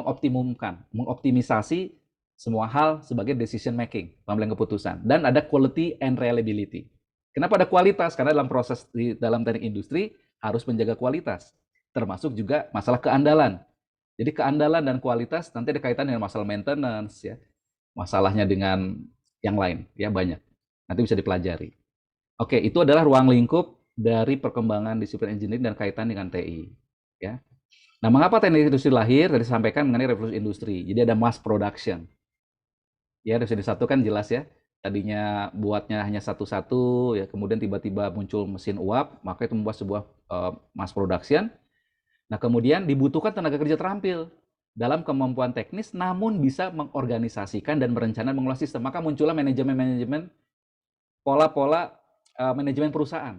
mengoptimisasi semua hal sebagai decision making, pengambilan keputusan. Dan ada quality and reliability. Kenapa ada kualitas? Karena dalam proses dalam teknik industri harus menjaga kualitas, termasuk juga masalah keandalan. Jadi keandalan dan kualitas nanti ada kaitan dengan masalah maintenance ya, masalahnya dengan yang lain ya banyak. Nanti bisa dipelajari. Oke, itu adalah ruang lingkup dari perkembangan disiplin engineering dan kaitan dengan TI. Ya. Nah, mengapa teknik industri lahir? Tadi sampaikan mengenai revolusi industri. Jadi ada mass production. Ya, revolusi satu kan jelas ya. Tadinya buatnya hanya satu-satu, ya kemudian tiba-tiba muncul mesin uap, maka itu membuat sebuah mass production. Nah, kemudian dibutuhkan tenaga kerja terampil dalam kemampuan teknis, namun bisa mengorganisasikan dan merencanakan mengelola sistem. Maka muncullah manajemen-manajemen, pola-pola manajemen perusahaan.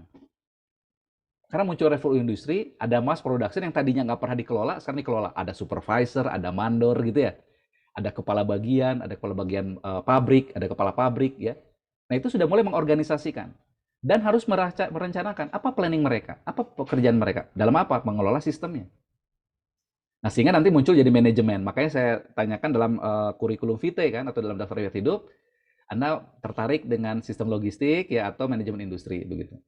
Karena muncul revolusi industri, ada mass production yang tadinya nggak pernah dikelola, sekarang dikelola. Ada supervisor, ada mandor gitu ya. Ada kepala bagian pabrik, ada kepala pabrik ya. Nah itu sudah mulai mengorganisasikan. Dan harus merencanakan apa planning mereka, apa pekerjaan mereka, dalam apa? Mengelola sistemnya. Nah sehingga nanti muncul jadi manajemen. Makanya saya tanyakan dalam kurikulum vitae kan, atau dalam daftar riwayat hidup, Anda tertarik dengan sistem logistik ya atau manajemen industri begitu.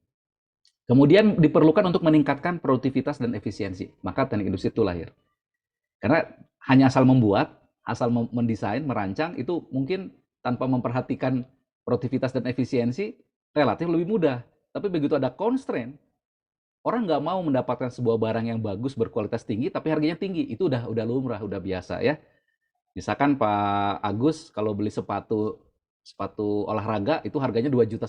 Kemudian diperlukan untuk meningkatkan produktivitas dan efisiensi. Maka teknik industri itu lahir. Karena hanya asal membuat, asal mendesain, merancang, itu mungkin tanpa memperhatikan produktivitas dan efisiensi, relatif lebih mudah. Tapi begitu ada constraint, orang nggak mau mendapatkan sebuah barang yang bagus, berkualitas tinggi, tapi harganya tinggi. Itu udah lumrah, udah biasa ya. Misalkan Pak Agus kalau beli sepatu olahraga, itu harganya 2,5 juta.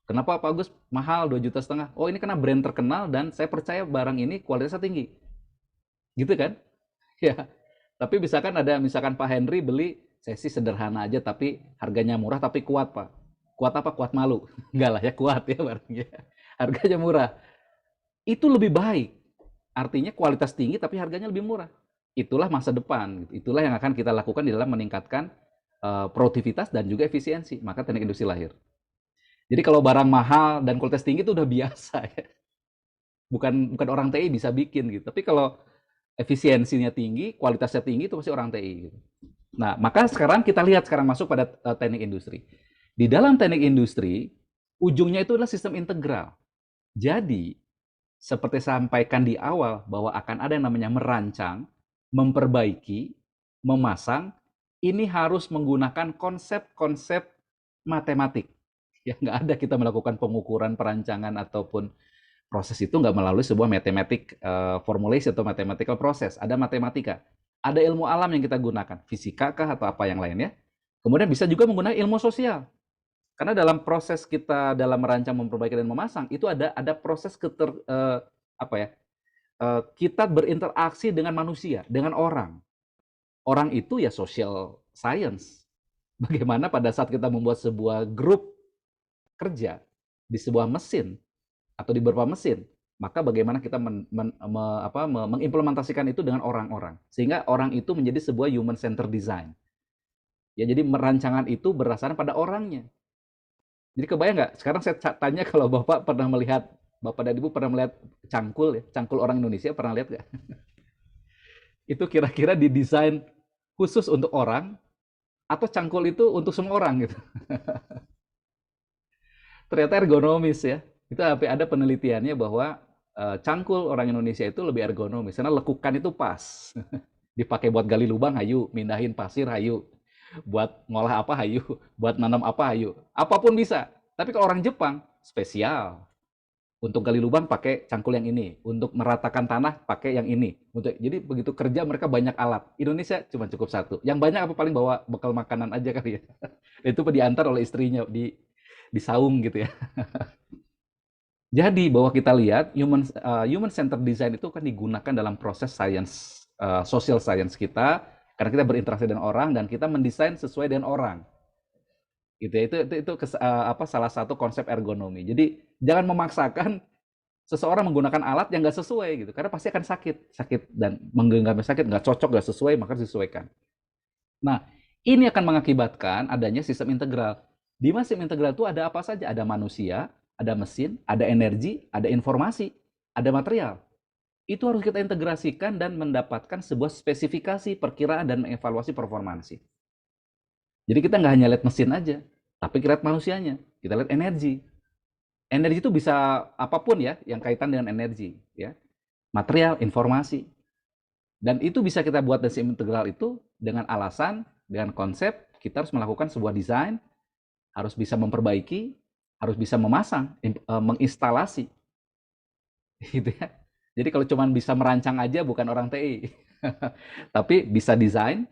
Kenapa Pak Agus mahal 2,5 juta? Oh ini karena brand terkenal dan saya percaya barang ini kualitasnya tinggi. Gitu kan? Ya. Tapi misalkan Pak Henry beli, saya sih sederhana aja tapi harganya murah tapi kuat Pak. Kuat apa? Kuat malu. Enggak lah ya, kuat ya barangnya. Harganya murah. Itu lebih baik. Artinya kualitas tinggi tapi harganya lebih murah. Itulah masa depan. Itulah yang akan kita lakukan di dalam meningkatkan produktivitas dan juga efisiensi. Maka teknik industri lahir. Jadi kalau barang mahal dan kualitas tinggi itu udah biasa ya. Bukan orang TI bisa bikin gitu. Tapi kalau efisiensinya tinggi, kualitasnya tinggi itu pasti orang TI gitu. Nah, maka sekarang kita lihat masuk pada teknik industri. Di dalam teknik industri, ujungnya itu adalah sistem integral. Jadi, seperti sampaikan di awal bahwa akan ada yang namanya merancang, memperbaiki, memasang, ini harus menggunakan konsep-konsep matematik. Ya, nggak ada kita melakukan pengukuran, perancangan, ataupun proses itu nggak melalui sebuah mathematic formulation atau mathematical process. Ada matematika. Ada ilmu alam yang kita gunakan. Fisika kah atau apa yang lainnya. Kemudian bisa juga menggunakan ilmu sosial. Karena dalam proses kita dalam merancang, memperbaiki, dan memasang, itu ada proses kita berinteraksi dengan manusia, dengan orang. Orang itu ya social science. Bagaimana pada saat kita membuat sebuah grup kerja di sebuah mesin atau di beberapa mesin, maka bagaimana kita mengimplementasikan itu dengan orang-orang sehingga orang itu menjadi sebuah human center design. Ya, jadi merancangan itu berdasarkan pada orangnya. Jadi kebayang nggak? Sekarang saya tanya kalau Bapak dan Ibu pernah melihat cangkul ya, cangkul orang Indonesia pernah lihat nggak? Itu kira-kira didesain khusus untuk orang atau cangkul itu untuk semua orang gitu? Ternyata ergonomis ya. Itu ada penelitiannya bahwa cangkul orang Indonesia itu lebih ergonomis karena lekukan itu pas. Dipakai buat gali lubang, hayu, mindahin pasir, hayu. Buat ngolah apa, hayu. Buat nanam apa, hayu. Apapun bisa. Tapi kalau orang Jepang, spesial. Untuk gali lubang pakai cangkul yang ini, untuk meratakan tanah pakai yang ini. Jadi begitu kerja mereka banyak alat. Indonesia cuma cukup satu. Yang banyak apa paling bawa bekal makanan aja kali ya. Itu diantar oleh istrinya di saung gitu ya. Jadi bahwa kita lihat human centered design itu kan digunakan dalam proses science, social science kita, karena kita berinteraksi dengan orang dan kita mendesain sesuai dengan orang. Gitu ya. Itu salah satu konsep ergonomi. Jadi jangan memaksakan seseorang menggunakan alat yang nggak sesuai gitu, karena pasti akan sakit dan menggenggamnya sakit, nggak cocok, nggak sesuai, maka disesuaikan. Nah, ini akan mengakibatkan adanya sistem integral. Di mana sistem integral itu ada apa saja? Ada manusia, ada mesin, ada energi, ada informasi, ada material. Itu harus kita integrasikan dan mendapatkan sebuah spesifikasi, perkiraan, dan mengevaluasi performansi. Jadi kita nggak hanya lihat mesin aja, tapi kita lihat manusianya, kita lihat energi. Energi itu bisa apapun ya, yang kaitan dengan energi, ya, material, informasi, dan itu bisa kita buat dari sistem integral itu dengan alasan, dengan konsep kita harus melakukan sebuah desain, harus bisa memperbaiki, harus bisa memasang, menginstalasi, gitu ya. Jadi kalau cuma bisa merancang aja bukan orang TI, tapi bisa desain,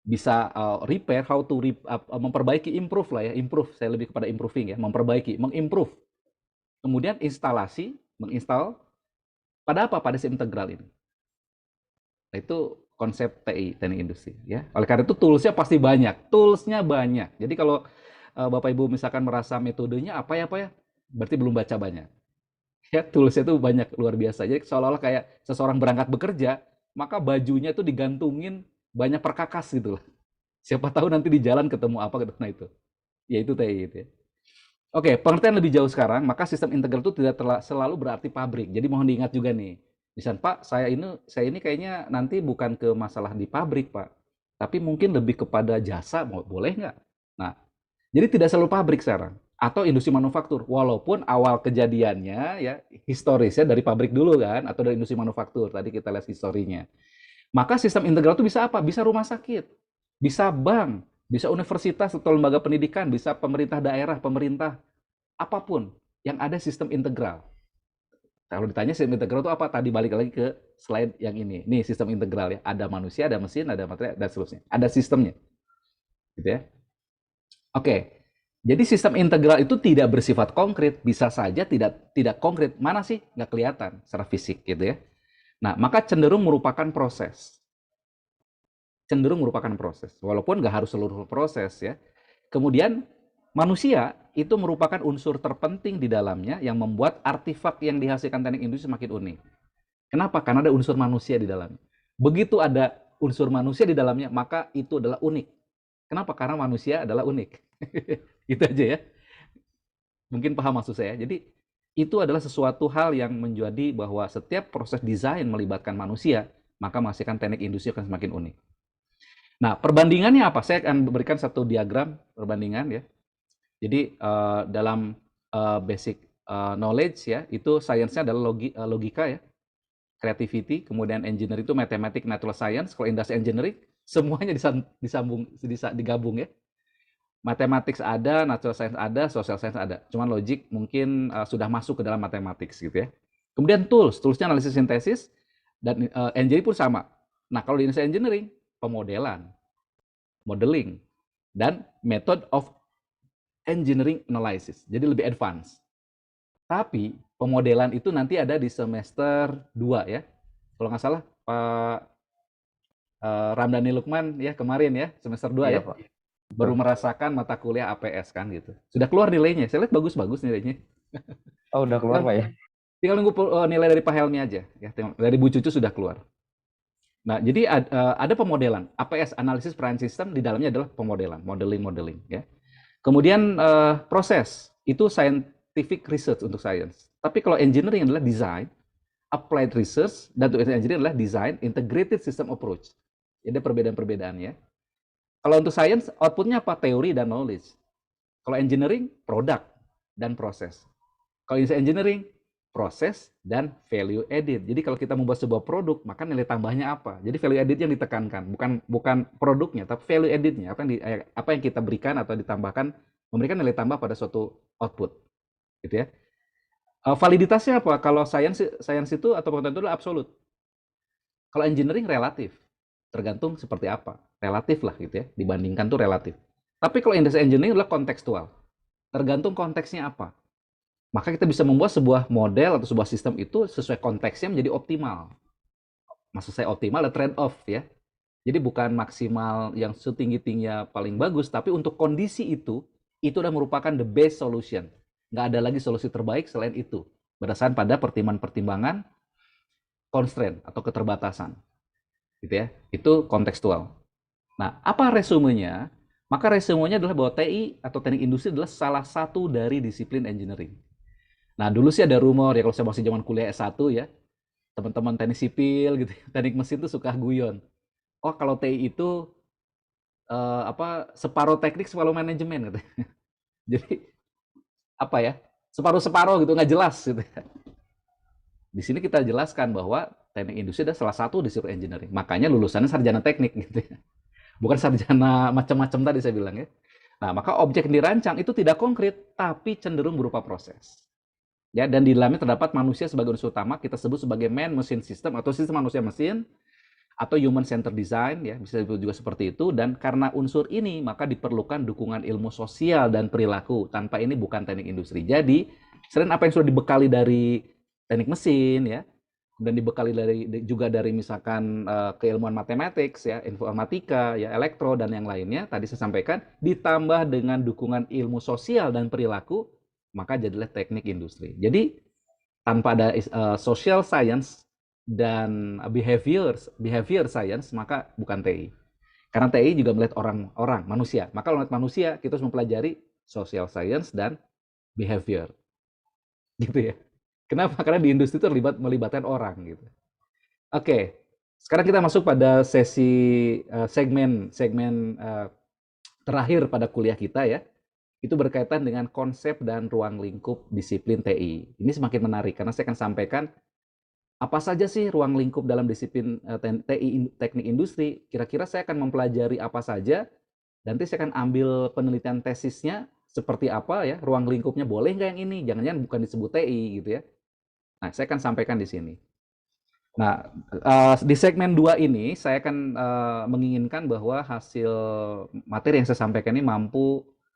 bisa repair, how to memperbaiki, improve lah ya, improve. Saya lebih kepada improving ya, memperbaiki, mengimprove. Kemudian instalasi, menginstal pada apa? Pada sistem integral ini. Nah, itu konsep TI, teknik industri ya. Oleh karena itu toolsnya pasti banyak, toolsnya banyak. Jadi kalau Bapak Ibu misalkan merasa metodenya apa ya, berarti belum baca banyak. Ya, toolsnya itu banyak, luar biasa. Jadi seolah-olah kayak seseorang berangkat bekerja, maka bajunya itu digantungin banyak perkakas gitu lah. Siapa tahu nanti di jalan ketemu apa gitu. Nah itu. Ya itu TI itu ya. Oke, pengertian lebih jauh sekarang, maka sistem integral itu tidak selalu berarti pabrik. Jadi mohon diingat juga nih. Misal, Pak, saya ini kayaknya nanti bukan ke masalah di pabrik, Pak. Tapi mungkin lebih kepada jasa, boleh nggak? Nah, jadi tidak selalu pabrik sekarang. Atau industri manufaktur. Walaupun awal kejadiannya, ya historisnya dari pabrik dulu kan, atau dari industri manufaktur. Tadi kita lihat historinya. Maka sistem integral itu bisa apa? Bisa rumah sakit, bisa bank, bisa universitas atau lembaga pendidikan, bisa pemerintah daerah, pemerintah, apapun yang ada sistem integral. Kalau ditanya sistem integral itu apa? Tadi balik lagi ke slide yang ini. Nih sistem integral ya. Ada manusia, ada mesin, ada material, dan seterusnya. Ada sistemnya. Gitu ya. Oke. Jadi sistem integral itu tidak bersifat konkret. Bisa saja tidak konkret. Mana sih? Nggak kelihatan secara fisik gitu ya. Nah, maka cenderung merupakan proses. Walaupun nggak harus seluruh proses ya. Kemudian manusia itu merupakan unsur terpenting di dalamnya yang membuat artefak yang dihasilkan teknik industri semakin unik. Kenapa? Karena ada unsur manusia di dalamnya. Begitu ada unsur manusia di dalamnya, maka itu adalah unik. Kenapa? Karena manusia adalah unik. Itu aja ya. Mungkin paham maksud saya. Jadi itu adalah sesuatu hal yang menjadi bahwa setiap proses desain melibatkan manusia, maka menghasilkan teknik industri akan semakin unik. Nah, perbandingannya apa? Saya akan berikan satu diagram perbandingan ya. Jadi dalam basic knowledge ya, itu sainsnya adalah logika ya, creativity, kemudian engineering itu mathematics, natural science, kalau industry engineering semuanya digabung ya. Mathematics ada, natural science ada, social science ada. Cuman logic mungkin sudah masuk ke dalam mathematics gitu ya. Kemudian toolsnya analisis sintesis dan engineering pun sama. Nah, kalau di industry engineering, pemodelan, modeling, dan method of engineering analysis. Jadi lebih advance. Tapi pemodelan itu nanti ada di semester 2 ya. Kalau nggak salah Pak Ramdhani Lukman ya kemarin ya, semester 2 ya. Pak. Baru merasakan mata kuliah APS kan gitu. Sudah keluar nilainya. Saya lihat bagus-bagus nilainya. Oh, udah keluar Pak ya? Tinggal nunggu nilai dari Pak Helmi aja ya. Dari Bu Cucu sudah keluar. Nah, jadi ada pemodelan. APS, analisis peran sistem, di dalamnya adalah pemodelan, modeling ya. Kemudian proses, itu scientific research untuk science. Tapi kalau engineering adalah design, applied research, dan untuk engineering adalah design, integrated system approach. Jadi perbedaan-perbedaannya. Kalau untuk science, outputnya apa? Teori dan knowledge. Kalau engineering, product dan proses. Kalau engineering, proses dan value added. Jadi kalau kita membuat sebuah produk, maka nilai tambahnya apa? Jadi value added yang ditekankan, bukan produknya, tapi value added-nya, apa yang kita berikan atau ditambahkan, memberikan nilai tambah pada suatu output. Gitu ya. Validitasnya apa? Kalau science itu atau pengetahuan itu adalah absolut. Kalau engineering relatif, tergantung seperti apa. Relatif lah gitu ya, dibandingkan tuh relatif. Tapi kalau industri engineering adalah kontekstual. Tergantung konteksnya apa. Maka kita bisa membuat sebuah model atau sebuah sistem itu sesuai konteksnya menjadi optimal. Maksud saya optimal adalah trade-off ya. Jadi bukan maksimal yang setinggi-tingginya paling bagus, tapi untuk kondisi itu sudah merupakan the best solution. Nggak ada lagi solusi terbaik selain itu. berdasarkan pada pertimbangan-pertimbangan constraint atau keterbatasan, gitu ya. Itu kontekstual. Nah, apa resumenya? Maka resumenya adalah bahwa TI atau teknik industri adalah salah satu dari disiplin engineering. Nah, dulu sih ada rumor ya, kalau saya masih zaman kuliah S1 ya, teman-teman teknik sipil gitu, teknik mesin tuh suka guyon. Oh, kalau TI itu separuh teknik, separuh manajemen gitu. Jadi apa ya? Separuh-separuh gitu, nggak jelas gitu. Di sini kita jelaskan bahwa teknik industri adalah salah satu disiplin engineering. Makanya lulusannya sarjana teknik gitu ya. Bukan sarjana macam-macam tadi saya bilang ya. Nah, maka objek yang dirancang itu tidak konkret, tapi cenderung berupa proses. Ya, dan di dalamnya terdapat manusia sebagai unsur utama, kita sebut sebagai man-machine system atau sistem manusia-mesin atau human center design ya, bisa disebut juga seperti itu. Dan karena unsur ini maka diperlukan dukungan ilmu sosial dan perilaku. Tanpa ini bukan teknik industri. Jadi, selain apa yang sudah dibekali dari teknik mesin ya, dan dibekali juga dari misalkan keilmuan matematik ya, informatika ya, elektro dan yang lainnya tadi saya sampaikan, ditambah dengan dukungan ilmu sosial dan perilaku, maka jadilah teknik industri. Jadi tanpa ada social science dan behavior science, maka bukan TI. Karena TI juga melihat orang manusia. Maka kalau melihat manusia, kita harus mempelajari social science dan behavior. Gitu ya. Kenapa? Karena di industri itu melibatkan orang gitu. Oke. Sekarang kita masuk pada sesi segmen terakhir pada kuliah kita ya. Itu berkaitan dengan konsep dan ruang lingkup disiplin TI. Ini semakin menarik karena saya akan sampaikan apa saja sih ruang lingkup dalam disiplin TI teknik industri. Kira-kira saya akan mempelajari apa saja, nanti saya akan ambil penelitian tesisnya seperti apa ya, ruang lingkupnya boleh nggak yang ini, jangan-jangan bukan disebut TI gitu ya. Nah, saya akan sampaikan di sini. Nah, di segmen 2 ini saya akan menginginkan bahwa hasil materi yang saya sampaikan ini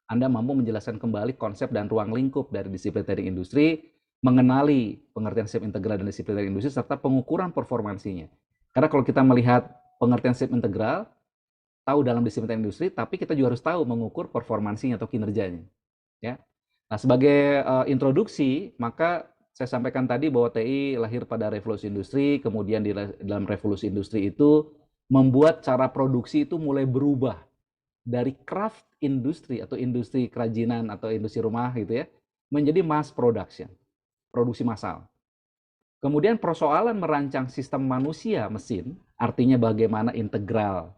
Anda mampu menjelaskan kembali konsep dan ruang lingkup dari disiplin teknik industri, mengenali pengertian sistem integral dan disiplin teknik industri, serta pengukuran performansinya. Karena kalau kita melihat pengertian sistem integral, tahu dalam disiplin teknik industri, tapi kita juga harus tahu mengukur performansinya atau kinerjanya. Ya. Nah, sebagai introduksi, maka saya sampaikan tadi bahwa TI lahir pada revolusi industri, kemudian di dalam revolusi industri itu membuat cara produksi itu mulai berubah dari craft industri atau industri kerajinan atau industri rumah gitu ya, menjadi mass production, produksi massal. Kemudian persoalan merancang sistem manusia mesin, artinya bagaimana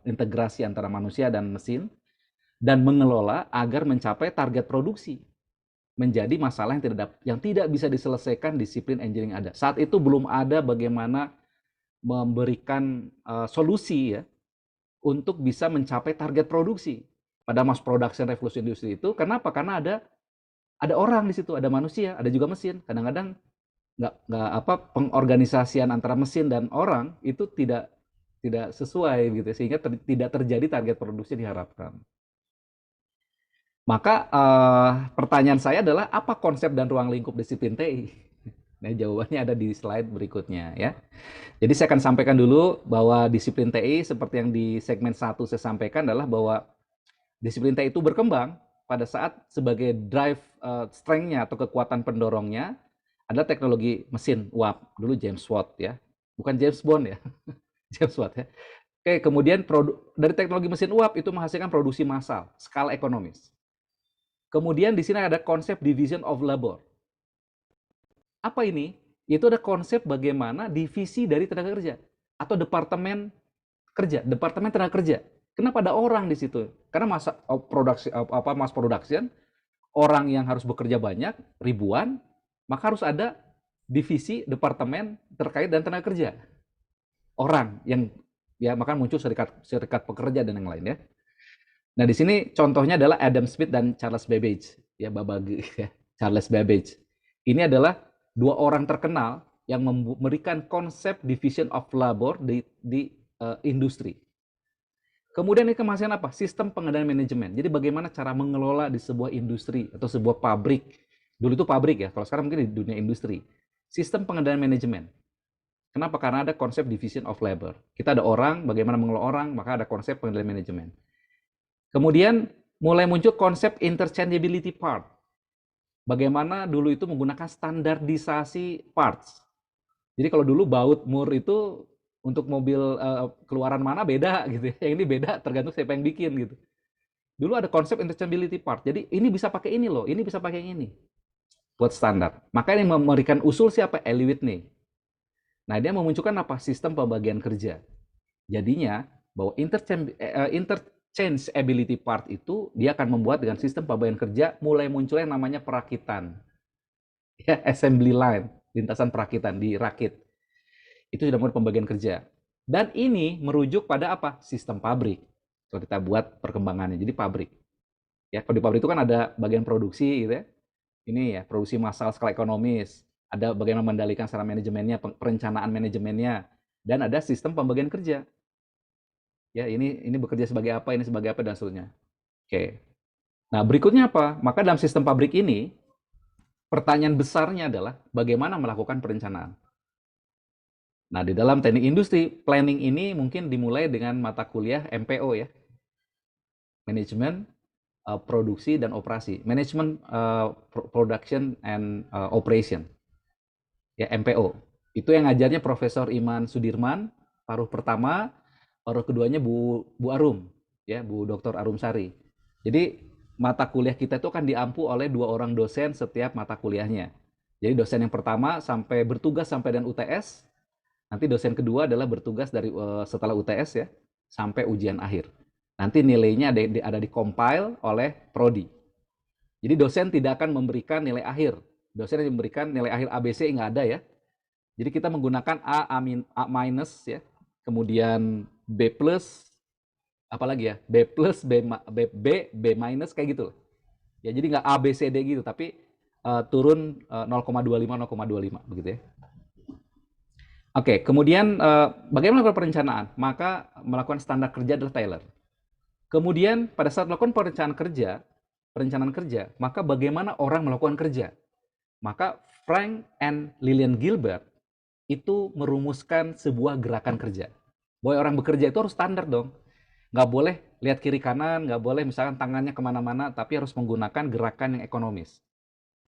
integrasi antara manusia dan mesin, dan mengelola agar mencapai target produksi, menjadi masalah yang tidak bisa diselesaikan disiplin engineering ada. Saat itu belum ada bagaimana memberikan solusi ya untuk bisa mencapai target produksi pada mass production revolusi industri itu. Kenapa? Karena ada orang di situ, ada manusia, ada juga mesin. Kadang-kadang pengorganisasian antara mesin dan orang itu tidak sesuai gitu, sehingga tidak terjadi target produksi diharapkan. Maka pertanyaan saya adalah apa konsep dan ruang lingkup disiplin TI? Nah, jawabannya ada di slide berikutnya ya. Jadi saya akan sampaikan dulu bahwa disiplin TI seperti yang di segmen 1 saya sampaikan adalah bahwa disiplin TI itu berkembang pada saat sebagai drive strength-nya atau kekuatan pendorongnya adalah teknologi mesin uap. Dulu James Watt ya. Bukan James Bond ya. James Watt ya. Oke, kemudian dari teknologi mesin uap itu menghasilkan produksi massal, skala ekonomis. Kemudian di sini ada konsep division of labor. Apa ini? Itu ada konsep bagaimana divisi dari tenaga kerja atau departemen kerja, departemen tenaga kerja. Kenapa ada orang di situ? Karena mass production, orang yang harus bekerja banyak, ribuan, maka harus ada divisi departemen terkait dan tenaga kerja. Orang yang ya maka muncul serikat pekerja dan yang lain ya. Nah, di sini contohnya adalah Adam Smith dan Charles Babbage, ya Babbage ya, Charles Babbage. Ini adalah dua orang terkenal yang memberikan konsep division of labor di industri. Kemudian ini kemasan apa? Sistem pengendalian manajemen. Jadi bagaimana cara mengelola di sebuah industri atau sebuah pabrik. Dulu itu pabrik ya, kalau sekarang mungkin di dunia industri. Sistem pengendalian manajemen. Kenapa? Karena ada konsep division of labor. Kita ada orang, bagaimana mengelola orang, maka ada konsep pengendalian manajemen. Kemudian mulai muncul konsep interchangeability part. bagaimana dulu itu menggunakan standarisasi parts. Jadi kalau dulu baut mur itu untuk mobil keluaran mana beda gitu ya. Yang ini beda tergantung siapa yang bikin gitu. Dulu ada konsep interchangeability part. Jadi ini bisa pakai ini loh, ini bisa pakai yang ini. Buat standar. Maka yang memberikan usul siapa? Eli Whitney. Nah, dia memunculkan apa? Sistem pembagian kerja. Jadinya bahwa interchangeability part itu dia akan membuat dengan sistem pembagian kerja mulai muncul yang namanya perakitan. Ya, assembly line, lintasan perakitan di rakit. Itu sudah mulai pembagian kerja. Dan ini merujuk pada apa? Sistem pabrik. Kalau kita buat perkembangannya, jadi pabrik. Ya, kalau di pabrik itu kan ada bagian produksi gitu ya. Ini ya, produksi massal skala ekonomis. Ada bagaimana mengendalikan secara manajemennya, perencanaan manajemennya, dan ada sistem pembagian kerja. Ya, ini bekerja sebagai apa, ini sebagai apa dan seterusnya. Oke. Nah, berikutnya apa? Maka dalam sistem pabrik ini, pertanyaan besarnya adalah bagaimana melakukan perencanaan. Nah, di dalam teknik industri, planning ini mungkin dimulai dengan mata kuliah MPO ya. Manajemen, produksi, dan operasi. Management, Production, and Operation. Ya, MPO. Itu yang ngajarnya Profesor Iman Sudirman, paruh pertama, paruh keduanya Bu Arum, ya, Bu Dr. Arum Sari. Jadi, mata kuliah kita itu akan diampu oleh 2 orang dosen setiap mata kuliahnya. Jadi, dosen yang pertama sampai bertugas sampai dengan UTS, nanti dosen kedua adalah bertugas dari setelah UTS ya, sampai ujian akhir. Nanti nilainya ada di-compile oleh prodi. Jadi dosen tidak akan memberikan nilai akhir. Dosen yang memberikan nilai akhir ABC nggak ada ya. Jadi kita menggunakan A minus ya, kemudian B plus, apalagi ya, B plus, B minus kayak gitu. Ya jadi nggak A, B, C, D gitu, tapi turun 0,25, 0,25 begitu ya. Oke, kemudian bagaimana melakukan perencanaan? Maka melakukan standar kerja adalah Taylor. Kemudian pada saat melakukan perencanaan kerja, maka bagaimana orang melakukan kerja? Maka Frank and Lillian Gilbert itu merumuskan sebuah gerakan kerja. Bahwa orang bekerja itu harus standar dong. Nggak boleh lihat kiri kanan, nggak boleh misalkan tangannya kemana-mana, tapi harus menggunakan gerakan yang ekonomis.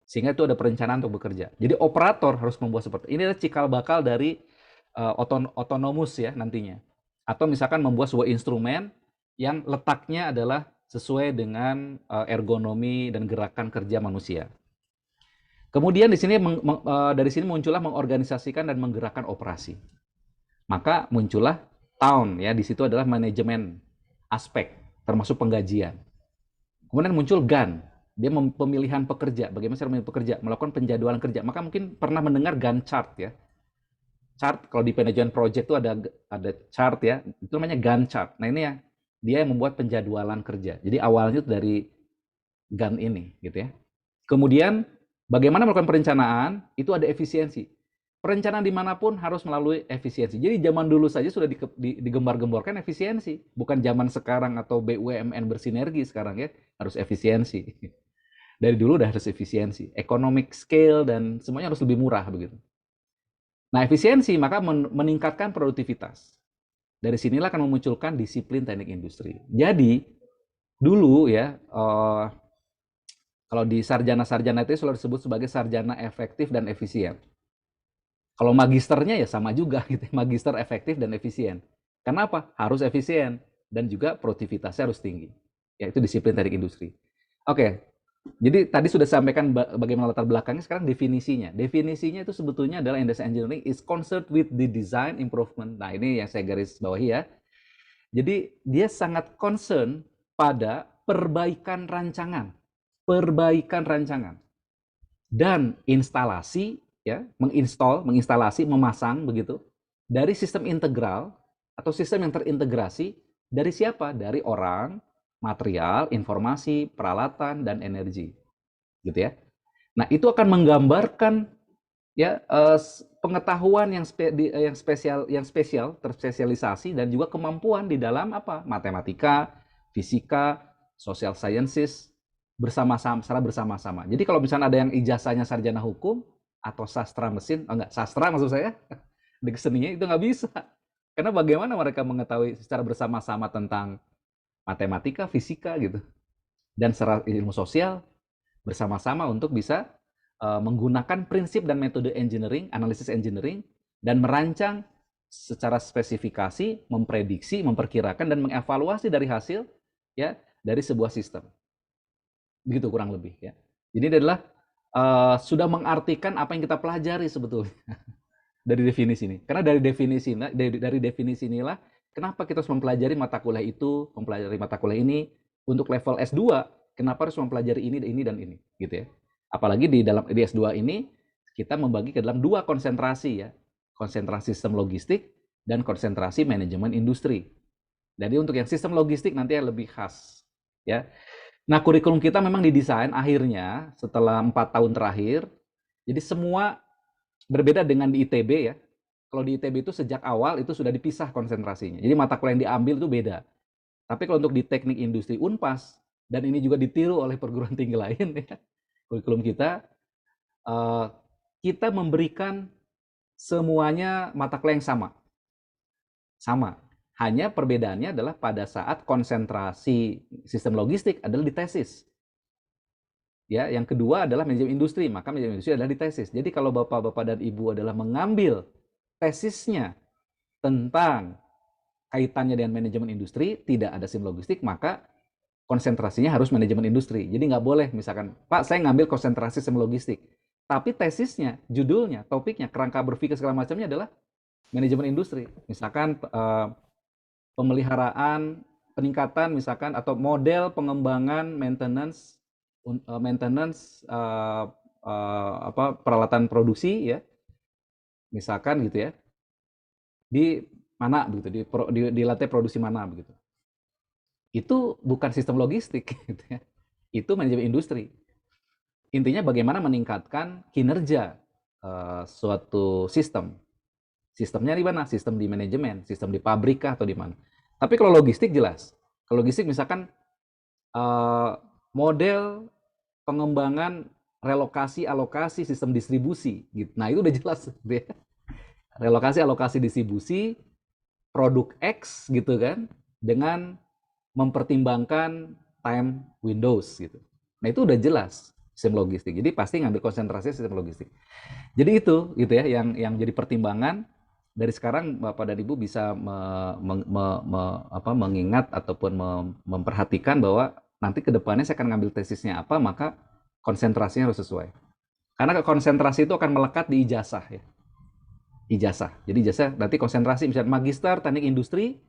Sehingga itu ada perencanaan untuk bekerja. Jadi operator harus membuat seperti ini. Adalah cikal bakal dari otonomus ya nantinya. Atau misalkan membuat sebuah instrumen yang letaknya adalah sesuai dengan ergonomi dan gerakan kerja manusia. Kemudian di sini dari sini muncullah mengorganisasikan dan menggerakkan operasi. Maka muncullah town ya, di situ adalah manajemen aspek termasuk penggajian. Kemudian muncul GAN, dia pemilihan pekerja, bagaimana cara memilih pekerja, melakukan penjadwalan kerja. Maka mungkin pernah mendengar GAN chart ya. Chart kalau di manajemen project itu ada chart ya, itu namanya GAN chart. Nah ini ya, dia yang membuat penjadwalan kerja. Jadi awalnya itu dari GAN ini gitu ya. Kemudian bagaimana melakukan perencanaan, itu ada efisiensi. Perencanaan dimanapun harus melalui efisiensi. Jadi zaman dulu saja sudah digembar-gemborkan efisiensi. Bukan zaman sekarang atau BUMN bersinergi sekarang ya, harus efisiensi. Dari dulu udah harus efisiensi. Economic scale dan semuanya harus lebih murah begitu. Nah efisiensi maka meningkatkan produktivitas. Dari sinilah akan memunculkan disiplin teknik industri. Jadi dulu ya, kalau di sarjana-sarjana itu selalu disebut sebagai sarjana efektif dan efisien. Kalau magisternya ya sama juga gitu, magister efektif dan efisien. Kenapa? Harus efisien dan juga produktivitasnya harus tinggi. Yaitu disiplin teknik industri. Oke, jadi tadi sudah sampaikan bagaimana latar belakangnya, sekarang definisinya. Definisinya itu sebetulnya adalah industrial engineering is concerned with the design improvement. Nah ini yang saya garis bawahi ya. Jadi dia sangat concern pada perbaikan rancangan. Perbaikan rancangan. Dan instalasi, ya, menginstalasi, memasang begitu, dari sistem integral atau sistem yang terintegrasi dari siapa? Dari orang, material, informasi, peralatan, dan energi, gitu ya. Nah itu akan menggambarkan ya pengetahuan yang spesial, terspesialisasi dan juga kemampuan di dalam apa? Matematika, fisika, social sciences bersama-sama, secara bersama-sama. Jadi kalau misalnya ada yang ijazahnya sarjana hukum atau sastra mesin, sastra maksud saya, di keseninya itu nggak bisa. Karena bagaimana mereka mengetahui secara bersama-sama tentang matematika, fisika gitu, dan secara ilmu sosial. bersama-sama untuk bisa menggunakan prinsip dan metode engineering, analisis engineering, dan merancang secara spesifikasi, memprediksi, memperkirakan, dan mengevaluasi dari hasil ya dari sebuah sistem. Begitu kurang lebih ya. Jadi ini adalah sudah mengartikan apa yang kita pelajari sebetulnya dari definisi ini. Karena dari definisi inilah kenapa kita harus mempelajari mata kuliah itu, mempelajari mata kuliah ini untuk level S2, kenapa harus mempelajari ini dan ini gitu ya. Apalagi di S2 ini kita membagi ke dalam dua konsentrasi ya. Konsentrasi sistem logistik dan konsentrasi manajemen industri. Jadi untuk yang sistem logistik nanti yang lebih khas ya. Nah, kurikulum kita memang didesain akhirnya setelah 4 tahun terakhir. Jadi semua berbeda dengan di ITB ya. Kalau di ITB itu sejak awal itu sudah dipisah konsentrasinya. Jadi mata kuliah yang diambil itu beda. Tapi kalau untuk di teknik industri Unpas, dan ini juga ditiru oleh perguruan tinggi lain ya, kurikulum kita memberikan semuanya mata kuliah yang sama. Sama. Hanya perbedaannya adalah pada saat konsentrasi sistem logistik adalah di tesis. Ya, yang kedua adalah manajemen industri, maka manajemen industri adalah di tesis. Jadi kalau Bapak-bapak dan Ibu adalah mengambil tesisnya tentang kaitannya dengan manajemen industri, tidak ada SIM logistik, maka konsentrasinya harus manajemen industri. Jadi nggak boleh misalkan, Pak, saya ngambil konsentrasi SIM logistik. Tapi tesisnya, judulnya, topiknya, kerangka berpikir segala macamnya adalah manajemen industri. Misalkan pemeliharaan, peningkatan misalkan atau model pengembangan maintenance peralatan produksi ya. Misalkan gitu ya. Di mana begitu, di lantai produksi mana begitu. Itu bukan sistem logistik gitu ya. Itu manajemen industri. Intinya bagaimana meningkatkan kinerja suatu sistem. Sistemnya di mana? Sistem di manajemen, sistem di pabrik kah atau di mana? Tapi kalau logistik jelas. Kalau logistik misalkan model pengembangan relokasi alokasi sistem distribusi gitu. Nah, itu udah jelas gitu ya. Relokasi alokasi distribusi produk X gitu kan dengan mempertimbangkan time windows gitu. Nah, itu udah jelas sistem logistik. Jadi pasti ngambil konsentrasi sistem logistik. Jadi itu gitu ya yang jadi pertimbangan dari sekarang Bapak dan Ibu bisa mengingat ataupun memperhatikan bahwa nanti ke depannya saya akan ngambil tesisnya apa, maka konsentrasinya harus sesuai. Karena konsentrasi itu akan melekat di ijazah ya. Ijazah. Jadi ijazah nanti konsentrasi misalnya magister teknik industri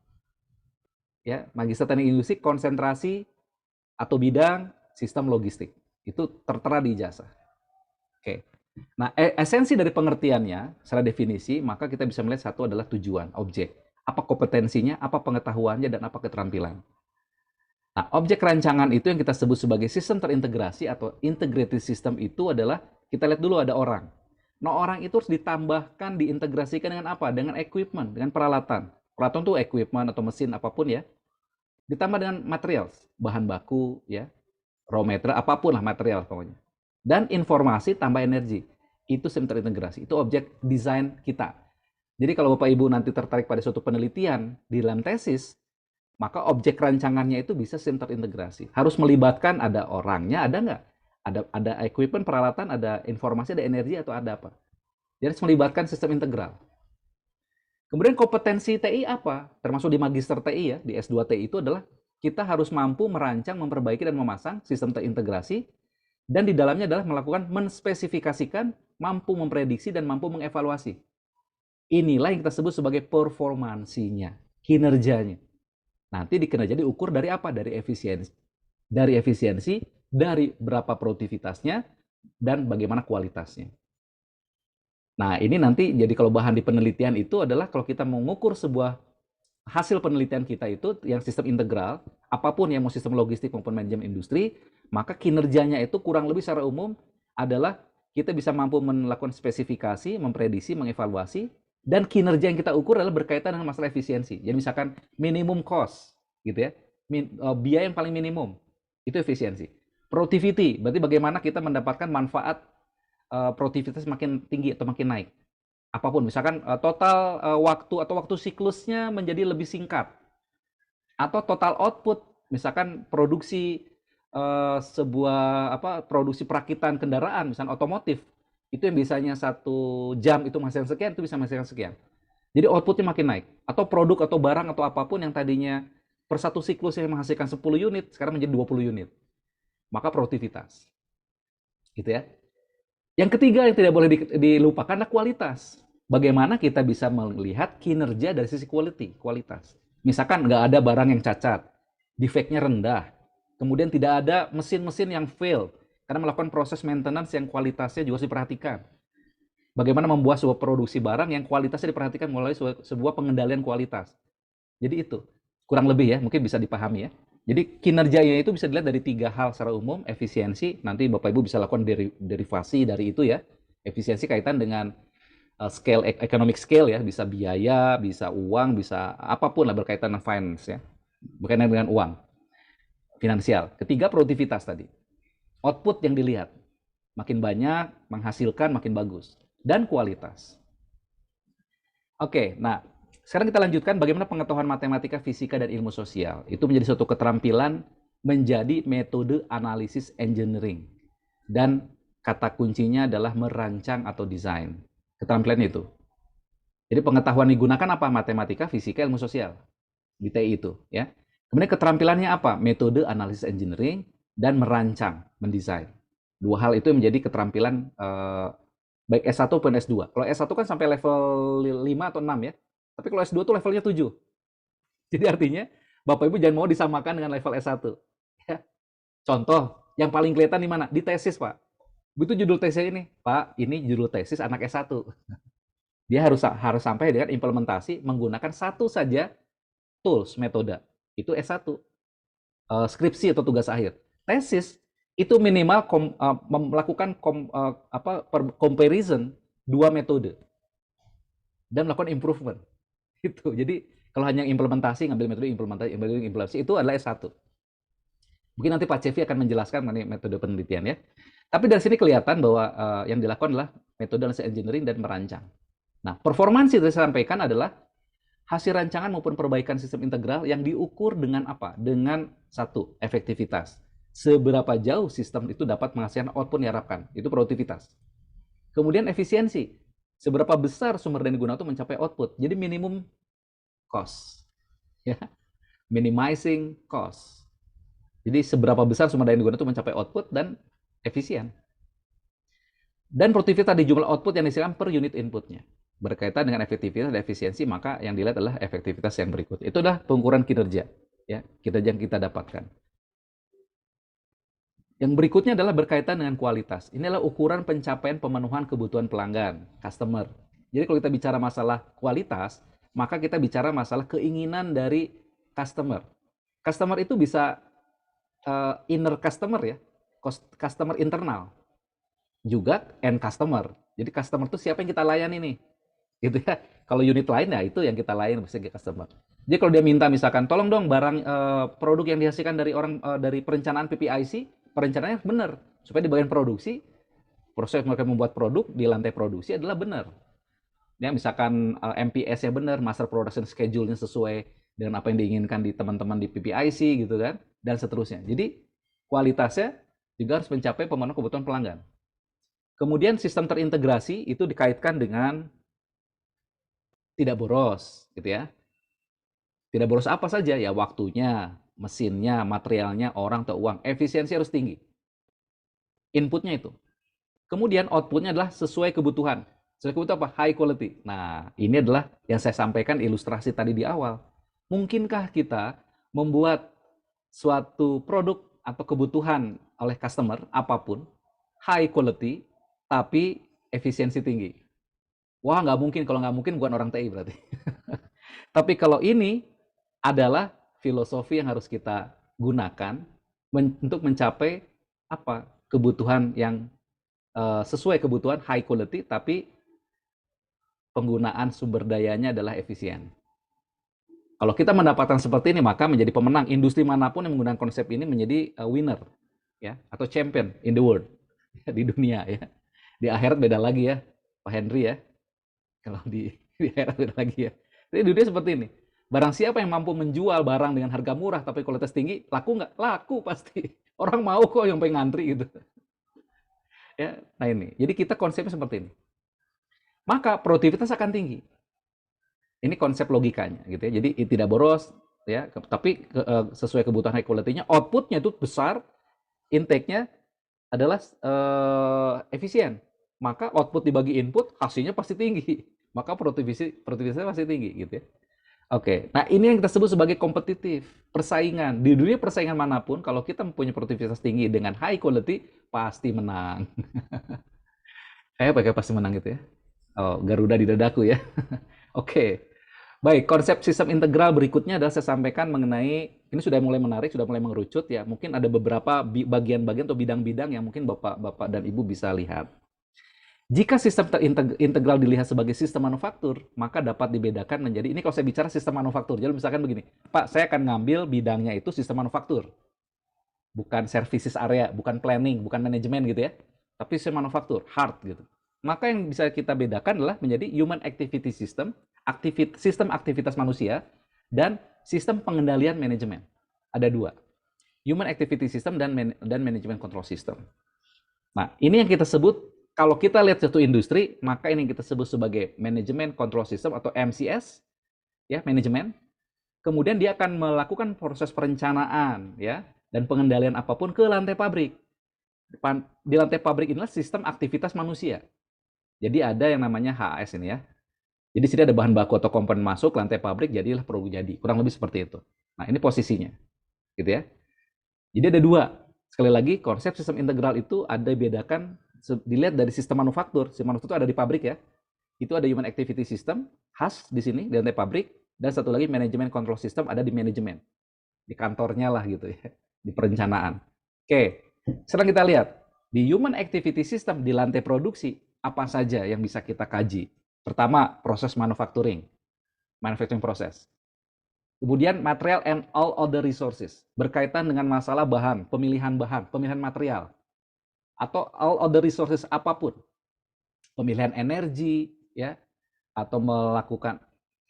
ya, magister teknik industri konsentrasi atau bidang sistem logistik. Itu tertera di ijazah. Oke. Nah, esensi dari pengertiannya secara definisi, maka kita bisa melihat satu adalah tujuan, objek. Apa kompetensinya, apa pengetahuannya, dan apa keterampilan. Nah, objek rancangan itu yang kita sebut sebagai sistem terintegrasi atau integrated system itu adalah, kita lihat dulu ada orang. Nah, orang itu harus ditambahkan, diintegrasikan dengan apa? Dengan equipment, dengan peralatan. Peralatan itu equipment atau mesin apapun ya. Ditambah dengan material, bahan baku ya, raw material, apapun lah material pokoknya. Dan informasi tambah energi. Itu sistem terintegrasi. Itu objek desain kita. Jadi kalau Bapak Ibu nanti tertarik pada suatu penelitian di dalam tesis, maka objek rancangannya itu bisa sistem terintegrasi. Harus melibatkan ada orangnya, ada nggak? Ada equipment, peralatan, ada informasi, ada energi, atau ada apa? Jadi harus melibatkan sistem integral. Kemudian kompetensi TI apa? Termasuk di Magister TI ya, di S2 TI itu adalah kita harus mampu merancang, memperbaiki, dan memasang sistem terintegrasi, dan di dalamnya adalah melakukan menspesifikasikan, mampu memprediksi, dan mampu mengevaluasi. Inilah yang kita sebut sebagai performansinya, kinerjanya. Nanti di kinerja diukur dari apa? Dari efisiensi. Dari berapa produktivitasnya, dan bagaimana kualitasnya. Nah, ini nanti jadi kalau bahan di penelitian itu adalah kalau kita mau mengukur sebuah hasil penelitian kita itu yang sistem integral, apapun yang mau sistem logistik maupun manajemen industri, maka kinerjanya itu kurang lebih secara umum adalah kita bisa mampu melakukan spesifikasi, memprediksi, mengevaluasi, dan kinerja yang kita ukur adalah berkaitan dengan masalah efisiensi. Jadi misalkan minimum cost, gitu ya, biaya yang paling minimum, itu efisiensi. Productivity, berarti bagaimana kita mendapatkan manfaat produktivitas makin tinggi atau makin naik. Apapun, misalkan total waktu atau waktu siklusnya menjadi lebih singkat. Atau total output, misalkan produksi sebuah produksi perakitan kendaraan, misalnya otomotif, itu yang biasanya 1 jam itu menghasilkan sekian, itu bisa menghasilkan sekian. Jadi outputnya makin naik. Atau produk atau barang atau apapun yang tadinya per satu siklus yang menghasilkan 10 unit, sekarang menjadi 20 unit. Maka produktivitas. Gitu ya. Yang ketiga yang tidak boleh dilupakan adalah kualitas. Bagaimana kita bisa melihat kinerja dari sisi kualitas. Misalkan nggak ada barang yang cacat, defeknya rendah, kemudian tidak ada mesin-mesin yang fail, karena melakukan proses maintenance yang kualitasnya juga harus diperhatikan. Bagaimana membuat sebuah produksi barang yang kualitasnya diperhatikan melalui sebuah pengendalian kualitas. Jadi itu, kurang lebih ya, mungkin bisa dipahami ya. Jadi kinerjanya itu bisa dilihat dari 3 hal secara umum, efisiensi, nanti Bapak Ibu bisa lakukan derivasi dari itu ya. Efisiensi kaitan dengan scale, economic scale ya, bisa biaya, bisa uang, bisa apapun lah berkaitan dengan finance ya. Berkaitan dengan uang, finansial. Ketiga, produktivitas tadi. Output yang dilihat, makin banyak, menghasilkan makin bagus. Dan kualitas. Oke, nah sekarang kita lanjutkan bagaimana pengetahuan matematika, fisika, dan ilmu sosial. Itu menjadi suatu keterampilan menjadi metode analisis engineering. Dan kata kuncinya adalah merancang atau desain. Keterampilan itu. Jadi pengetahuan digunakan apa? Matematika, fisika, ilmu sosial. Di TI itu. Ya. Kemudian keterampilannya apa? Metode analisis engineering dan merancang, mendesain. 2 hal itu menjadi keterampilan baik S1 maupun S2. Kalau S1 kan sampai level 5 atau 6 ya. Tapi kalau S2 tuh levelnya 7. Jadi artinya Bapak Ibu jangan mau disamakan dengan level S1. Ya. Contoh, yang paling kelihatan di mana? Di tesis, Pak. Itu judul tesis ini. Pak, ini judul tesis anak S1. Dia harus sampai dengan implementasi menggunakan satu saja tools, metode. Itu S1. Skripsi atau tugas akhir. Tesis itu minimal melakukan comparison 2 metode dan melakukan improvement. Itu. Jadi kalau hanya implementasi, ngambil metode implementasi itu adalah S1. Mungkin nanti Pak Cevi akan menjelaskan mengenai metode penelitian ya. Tapi dari sini kelihatan bahwa yang dilakukan adalah metode analisis engineering dan merancang. Nah, performansi yang saya sampaikan adalah hasil rancangan maupun perbaikan sistem integral yang diukur dengan apa? Dengan 1, efektivitas. Seberapa jauh sistem itu dapat menghasilkan output yang diharapkan. Itu produktivitas. Kemudian efisiensi. Seberapa besar sumber daya digunakan untuk mencapai output. Jadi minimum cost. Ya. Minimizing cost. Jadi seberapa besar sumber daya digunakan untuk mencapai output dan efisien. Dan produktivitas di jumlah output yang dihasilkan per unit inputnya. Berkaitan dengan efektivitas dan efisiensi, maka yang dilihat adalah efektivitas yang berikut. Itu adalah pengukuran kinerja. Ya, kinerja yang kita dapatkan. Yang berikutnya adalah berkaitan dengan kualitas. Ini adalah ukuran pencapaian pemenuhan kebutuhan pelanggan, customer. Jadi kalau kita bicara masalah kualitas, maka kita bicara masalah keinginan dari customer. Customer itu bisa inner customer ya, customer internal. Juga end customer. Jadi customer itu siapa yang kita layani nih? Gitu ya. Kalau unit lain ya itu yang kita layani sebagai customer. Jadi kalau dia minta misalkan tolong dong barang produk yang dihasilkan dari dari perencanaan PPIC, perencanaannya benar supaya di bagian produksi proses mereka membuat produk di lantai produksi adalah benar. Ya misalkan MPS-nya benar, master production schedule-nya sesuai dengan apa yang diinginkan di teman-teman di PPIC gitu kan dan seterusnya. Jadi kualitasnya juga harus mencapai pemenuhan kebutuhan pelanggan. Kemudian sistem terintegrasi itu dikaitkan dengan tidak boros, gitu ya. Tidak boros apa saja? Ya waktunya, mesinnya, materialnya, orang atau uang. Efisiensi harus tinggi. Inputnya itu. Kemudian outputnya adalah sesuai kebutuhan. Sesuai kebutuhan apa? High quality. Nah, ini adalah yang saya sampaikan ilustrasi tadi di awal. Mungkinkah kita membuat suatu produk atau kebutuhan oleh customer, apapun, high quality, tapi efisiensi tinggi? Wah, nggak mungkin. Kalau nggak mungkin, bukan orang TI berarti. Tapi kalau ini adalah filosofi yang harus kita gunakan untuk mencapai apa kebutuhan yang sesuai kebutuhan high quality, tapi penggunaan sumber dayanya adalah efisien. Kalau kita mendapatkan seperti ini, maka menjadi pemenang. Industri manapun yang menggunakan konsep ini menjadi winner, ya, atau champion in the world, di dunia, ya. Di akhirat beda lagi ya, Pak Henry ya. Kalau di akhirat beda lagi ya. Jadi dunia seperti ini. Barang siapa yang mampu menjual barang dengan harga murah tapi kualitas tinggi, laku nggak? Laku pasti. Orang mau kok yang pengen ngantri gitu. Ya, nah ini. Jadi kita konsepnya seperti ini. Maka produktivitas akan tinggi. Ini konsep logikanya gitu ya. Jadi tidak boros ya, tapi sesuai kebutuhan high quality-nya, output-nya itu besar, intake-nya adalah efisien. Maka output dibagi input, hasilnya pasti tinggi. Maka produktivitasnya pasti tinggi gitu ya. Oke, nah ini yang kita sebut sebagai kompetitif, persaingan. Di dunia persaingan manapun, kalau kita mempunyai produktivitas tinggi dengan high quality, pasti menang. Saya pakai pasti menang gitu ya. Oh, Garuda di dadaku ya. Oke. Baik, konsep sistem integral berikutnya adalah saya sampaikan mengenai, ini sudah mulai menarik, sudah mulai mengerucut ya. Mungkin ada beberapa bagian-bagian atau bidang-bidang yang mungkin Bapak dan Ibu bisa lihat. Jika sistem integral dilihat sebagai sistem manufaktur, maka dapat dibedakan menjadi, ini kalau saya bicara sistem manufaktur, jadi misalkan begini, Pak, saya akan ngambil bidangnya itu sistem manufaktur, bukan services area, bukan planning, bukan manajemen gitu ya, tapi sistem manufaktur, hard gitu. Maka yang bisa kita bedakan adalah menjadi human activity system, sistem aktivitas manusia, dan sistem pengendalian manajemen. Ada dua, human activity system dan manajemen control system. Nah, ini yang kita sebut, kalau kita lihat satu industri, maka ini yang kita sebut sebagai manajemen control system atau MCS, ya, manajemen. Kemudian dia akan melakukan proses perencanaan, ya, dan pengendalian apapun ke lantai pabrik. Di lantai pabrik inilah sistem aktivitas manusia. Jadi ada yang namanya HAS ini ya. Jadi sini ada bahan baku atau komponen masuk, lantai pabrik jadilah produk jadi. Kurang lebih seperti itu. Nah, ini posisinya. Gitu ya. Jadi ada dua. Sekali lagi, konsep sistem integral itu ada bedakan, dilihat dari sistem manufaktur. Sistem manufaktur itu ada di pabrik ya. Itu ada human activity system, khas di sini, di lantai pabrik. Dan satu lagi manajemen control system ada di manajemen. Di kantornya lah gitu ya. Di perencanaan. Oke, sekarang kita lihat. Di human activity system, di lantai produksi, apa saja yang bisa kita kaji? Pertama, proses manufacturing proses. Kemudian material and all other resources, berkaitan dengan masalah bahan, pemilihan material, atau all other resources apapun, pemilihan energi, ya, atau melakukan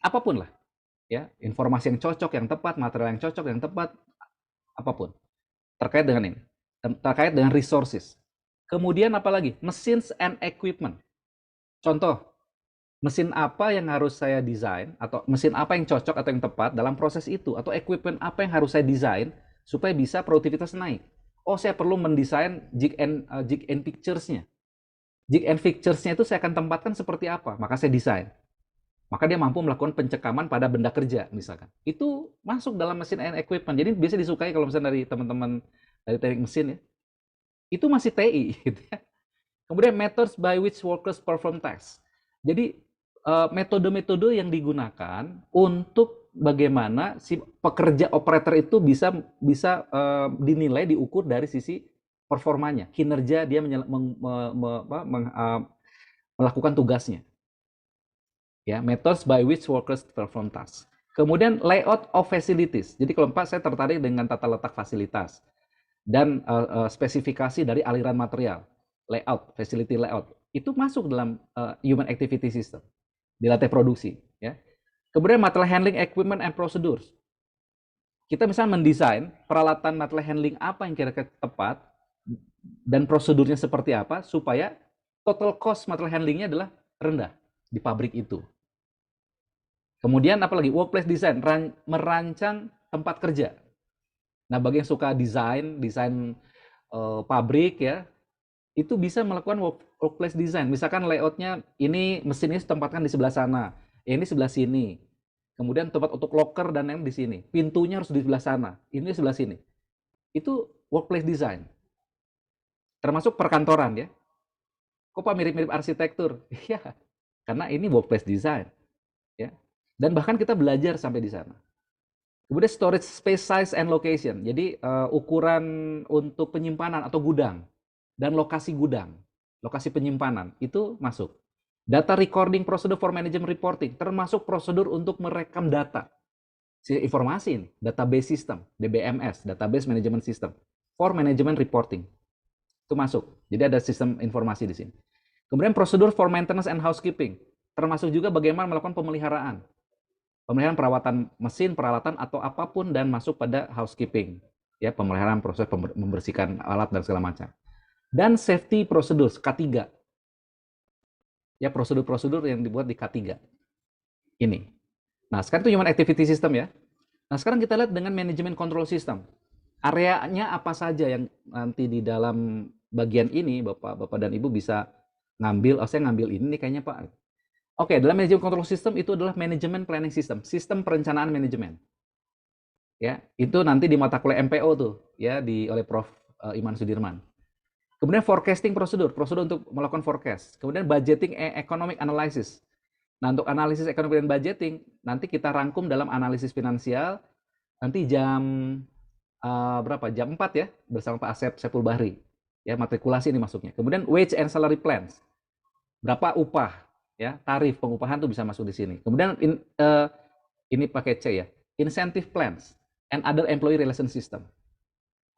apapun lah, ya, informasi yang cocok, yang tepat, material yang cocok, yang tepat, apapun terkait dengan ini, terkait dengan resources. Kemudian apalagi? Machines and equipment. Contoh, mesin apa yang harus saya desain, atau mesin apa yang cocok atau yang tepat dalam proses itu, atau equipment apa yang harus saya desain supaya bisa produktivitas naik. Oh, saya perlu mendesain jig and fixtures-nya. Jig and fixtures-nya itu saya akan tempatkan seperti apa, maka saya desain. Maka dia mampu melakukan pencekaman pada benda kerja, misalkan. Itu masuk dalam mesin and equipment. Jadi biasa disukai kalau misalnya dari teman-teman dari teknik mesin ya. Itu masih TI gitu ya. Kemudian methods by which workers perform tasks. Jadi metode-metode yang digunakan untuk bagaimana si pekerja operator itu bisa dinilai, diukur dari sisi performanya, kinerja dia melakukan tugasnya. Ya, methods by which workers perform tasks. Kemudian layout of facilities. Jadi kalau Pak, saya tertarik dengan tata letak fasilitas dan spesifikasi dari aliran material, layout, facility layout, itu masuk dalam human activity system di lantai produksi. Ya. Kemudian material handling equipment and procedures. Kita misalnya mendesain peralatan material handling apa yang kira-kira tepat dan prosedurnya seperti apa supaya total cost material handlingnya adalah rendah di pabrik itu. Kemudian apalagi workplace design, merancang tempat kerja. Nah, bagi yang suka desain pabrik ya, itu bisa melakukan workplace design. Misalkan layoutnya ini mesin ini ditempatkan di sebelah sana, ini sebelah sini. Kemudian tempat untuk locker dan lain di sini. Pintunya harus di sebelah sana, ini di sebelah sini. Itu workplace design. Termasuk perkantoran ya. Kok Pak mirip-mirip arsitektur? Iya, karena ini workplace design. Ya. Dan bahkan kita belajar sampai di sana. Kemudian storage space size and location. Jadi ukuran untuk penyimpanan atau gudang dan lokasi gudang, lokasi penyimpanan itu masuk. Data recording procedure for management reporting, termasuk prosedur untuk merekam data. Informasi ini, database system, DBMS, database management system for management reporting. Itu masuk. Jadi ada sistem informasi di sini. Kemudian prosedur for maintenance and housekeeping, termasuk juga bagaimana melakukan pemeliharaan perawatan mesin, peralatan atau apapun dan masuk pada housekeeping. ya pemeliharaan proses membersihkan alat dan segala macam. Dan safety procedures K3. Ya prosedur-prosedur yang dibuat di K3 ini. Nah, sekarang itu human activity system ya. Nah, sekarang kita lihat dengan manajemen control system. Areanya apa saja yang nanti di dalam bagian ini Bapak dan Ibu bisa ngambil, oh saya ngambil ini nih kayaknya Pak. Oke, dalam manajemen control system itu adalah manajemen planning system, sistem perencanaan manajemen. Ya, itu nanti di mata kuliah MPO tuh, ya oleh Prof. Iman Sudirman. Kemudian forecasting prosedur untuk melakukan forecast. Kemudian budgeting economic analysis. Nah, untuk analisis ekonomi dan budgeting, nanti kita rangkum dalam analisis finansial, nanti jam berapa? Jam 4 ya, bersama Pak Asep Sepul Bahri. Ya, matrikulasi ini masuknya. Kemudian wage and salary plans. Berapa upah, ya, tarif pengupahan tuh bisa masuk di sini. Kemudian ini pakai C ya, incentive plans and other employee relation system.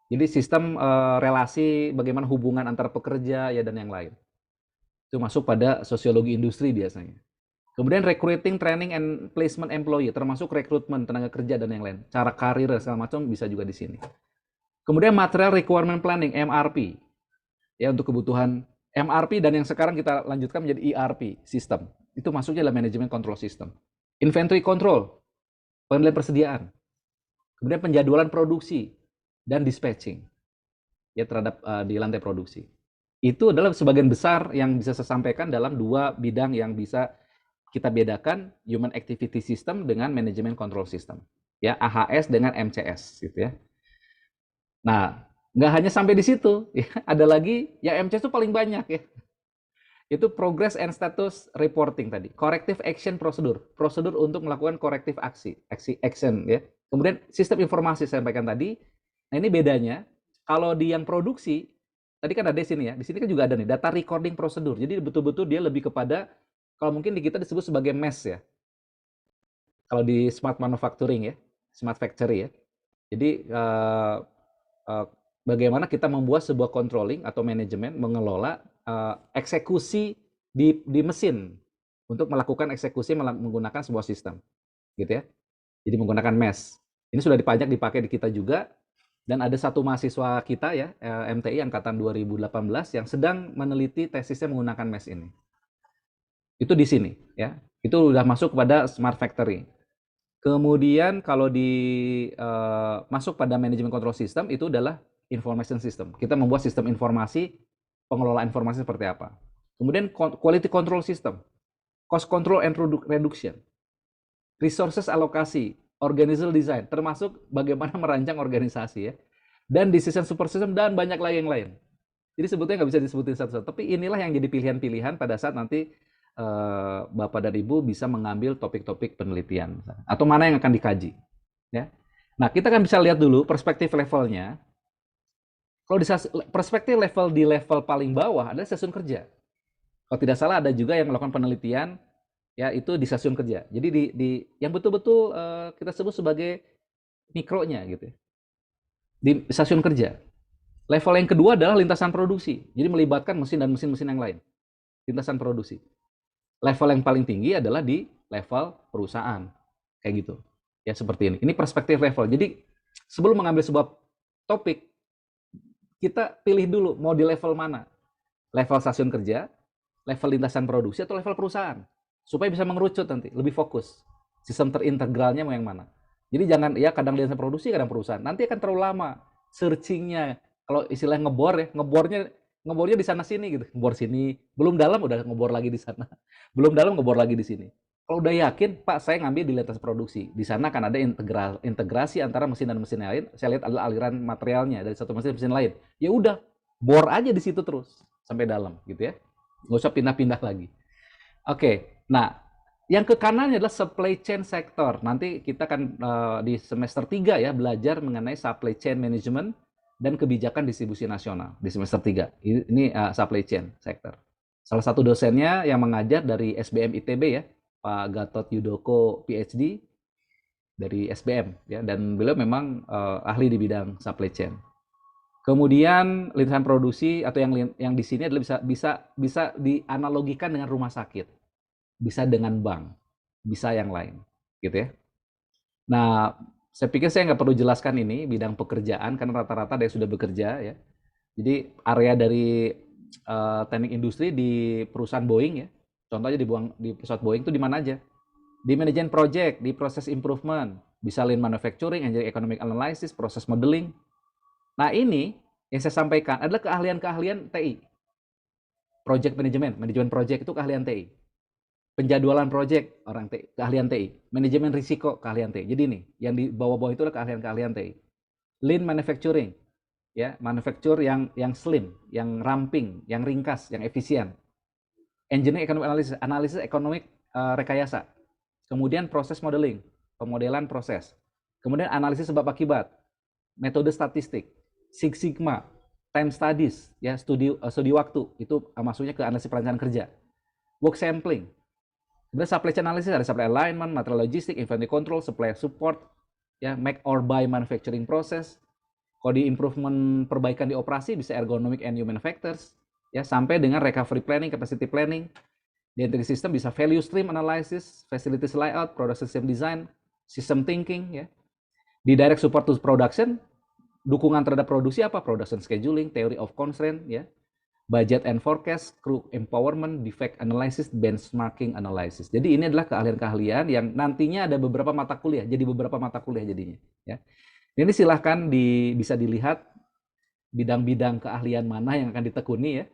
Jadi sistem relasi bagaimana hubungan antara pekerja ya dan yang lain. Itu masuk pada sosiologi industri biasanya. Kemudian recruiting, training, and placement employee, termasuk rekrutmen tenaga kerja dan yang lain. Cara karir dan segala macam bisa juga di sini. Kemudian material requirement planning, MRP. Ya, untuk kebutuhan MRP dan yang sekarang kita lanjutkan menjadi ERP, sistem. Itu masuknya dalam manajemen control system. Inventory control, penilaian persediaan. Kemudian penjadwalan produksi dan dispatching. Ya, terhadap di lantai produksi. Itu adalah sebagian besar yang bisa saya sampaikan dalam dua bidang yang bisa kita bedakan human activity system dengan manajemen control system. Ya, AHS dengan MCS gitu ya. Nah, nggak hanya sampai di situ, ya, ada lagi yang MCS itu paling banyak ya. Itu progress and status reporting tadi. Corrective action prosedur untuk melakukan corrective action ya. Kemudian sistem informasi saya sampaikan tadi. Nah, ini bedanya kalau di yang produksi tadi kan ada di sini ya. Di sini kan juga ada nih data recording prosedur. Jadi betul-betul dia lebih kepada kalau mungkin di kita disebut sebagai MES ya. Kalau di smart manufacturing ya, smart factory ya. Jadi bagaimana kita membuat sebuah controlling atau manajemen mengelola eksekusi di mesin untuk melakukan eksekusi menggunakan sebuah sistem, gitu ya. Jadi menggunakan MES. Ini sudah dipakai di kita juga. Dan ada satu mahasiswa kita ya, MTI angkatan 2018 yang sedang meneliti tesisnya menggunakan MES ini. Itu di sini ya. Itu sudah masuk kepada smart factory. Kemudian kalau masuk pada manajemen control system itu adalah information system. Kita membuat sistem informasi, pengelolaan informasi seperti apa. Kemudian quality control system, cost control and reduction, resources alokasi, organizational design, termasuk bagaimana merancang organisasi ya, dan decision support system dan banyak lagi yang lain. Jadi sebetulnya nggak bisa disebutin satu-satu, tapi inilah yang jadi pilihan-pilihan pada saat nanti Bapak dan Ibu bisa mengambil topik-topik penelitian atau mana yang akan dikaji. Ya. Nah, kita kan bisa lihat dulu perspektif levelnya. Kalau di perspektif level di level paling bawah adalah stasiun kerja. Kalau tidak salah ada juga yang melakukan penelitian ya itu di stasiun kerja. Jadi di yang betul-betul kita sebut sebagai mikronya gitu ya. Di stasiun kerja. Level yang kedua adalah lintasan produksi. Jadi melibatkan mesin dan mesin-mesin yang lain. Lintasan produksi. Level yang paling tinggi adalah di level perusahaan. Kayak gitu. Ya seperti ini. Ini perspektif level. Jadi sebelum mengambil sebuah topik, kita pilih dulu mau di level mana. Level stasiun kerja, level lintasan produksi, atau level perusahaan. Supaya bisa mengerucut nanti, lebih fokus. Sistem terintegralnya mau yang mana. Jadi jangan, ya kadang lintasan produksi, kadang perusahaan. Nanti akan terlalu lama searchingnya. Kalau istilah ngebor ya, ngebornya di sana sini gitu. Ngebor sini, belum dalam udah ngebor lagi di sana. Belum dalam ngebor lagi di sini. Kalau udah yakin, Pak, saya ngambil di lintas produksi. Di sana kan ada integrasi antara mesin dan mesin lain. Saya lihat adalah aliran materialnya dari satu mesin ke mesin lain. Ya udah, bor aja di situ terus sampai dalam gitu ya. Nggak usah pindah-pindah lagi. Oke, nah yang ke kanannya adalah supply chain sector. Nanti kita akan di semester 3 ya belajar mengenai supply chain management dan kebijakan distribusi nasional di semester 3. Ini supply chain sector. Salah satu dosennya yang mengajar dari SBM ITB ya, Pak Gatot Yudoko PhD dari SBM ya, dan beliau memang ahli di bidang supply chain. Kemudian lintasan produksi atau yang di sini adalah bisa dianalogikan dengan rumah sakit, bisa dengan bank, bisa yang lain, gitu ya. Nah, Saya pikir saya nggak perlu jelaskan ini bidang pekerjaan karena rata-rata dia sudah bekerja ya. Jadi area dari teknik industri di perusahaan Boeing ya. Contohnya di pesawat Boeing itu di mana aja? Di manajemen project, di proses improvement, bisa lean manufacturing, engineering economic analysis, proses modeling. Nah ini yang saya sampaikan adalah keahlian-keahlian TI. Project management, manajemen project itu keahlian TI. Penjadwalan project orang TI, keahlian TI. Manajemen risiko keahlian TI. Jadi ini yang di bawah-bawah itu adalah keahlian-keahlian TI. Lean manufacturing, ya, manufacture yang slim, yang ramping, yang ringkas, yang efisien. Engineering economic analysis, analisis ekonomik rekayasa. Kemudian proses modeling, pemodelan proses. Kemudian analisis sebab akibat, metode statistik, Six Sigma, time studies, ya studi waktu, itu masuknya ke analisis perencanaan kerja. Work sampling, kemudian supply chain analysis, ada supply alignment, material logistik, inventory control, supply support, ya make or buy manufacturing process. Kalau di improvement perbaikan di operasi bisa ergonomic and human factors, ya sampai dengan recovery planning, capacity planning. Di integrated system bisa value stream analysis, facilities layout, product system design, system thinking, ya. Di direct support to production, dukungan terhadap produksi apa? Production scheduling, theory of constraint, ya. Budget and forecast, crew empowerment, defect analysis, benchmarking analysis. Jadi ini adalah keahlian-keahlian yang nantinya ada beberapa mata kuliah, jadi beberapa mata kuliah jadinya, ya. Ini silahkan bisa dilihat bidang-bidang keahlian mana yang akan ditekuni ya.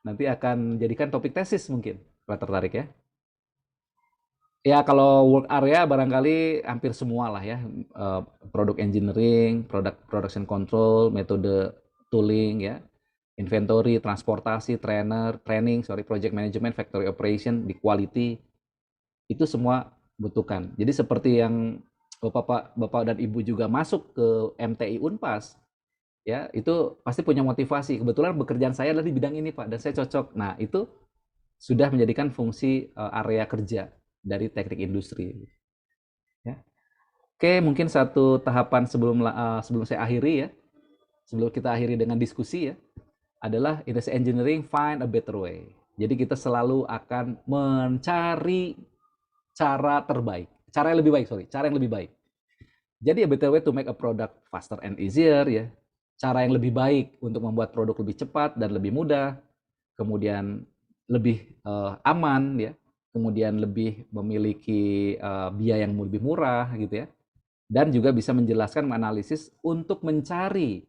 Nanti akan jadikan topik tesis mungkin, kalau tertarik ya. Ya kalau work area barangkali hampir semua lah ya. Product engineering, production control, metode tooling ya, inventory, transportasi, training, project management, factory operation, di quality, itu semua butuhkan. Jadi seperti yang Bapak dan Ibu juga masuk ke MTI Unpas, ya itu pasti punya motivasi. Kebetulan pekerjaan saya adalah di bidang ini Pak, dan saya cocok. Nah itu sudah menjadikan fungsi area kerja dari teknik industri. Ya. Oke, mungkin satu tahapan sebelum saya akhiri ya, sebelum kita akhiri dengan diskusi ya, adalah industry engineering find a better way. Jadi kita selalu akan mencari cara terbaik, cara yang lebih baik. Jadi a better way to make a product faster and easier ya. Cara yang lebih baik untuk membuat produk lebih cepat dan lebih mudah, kemudian lebih aman ya, kemudian lebih memiliki biaya yang lebih murah gitu ya, dan juga bisa menjelaskan menganalisis untuk mencari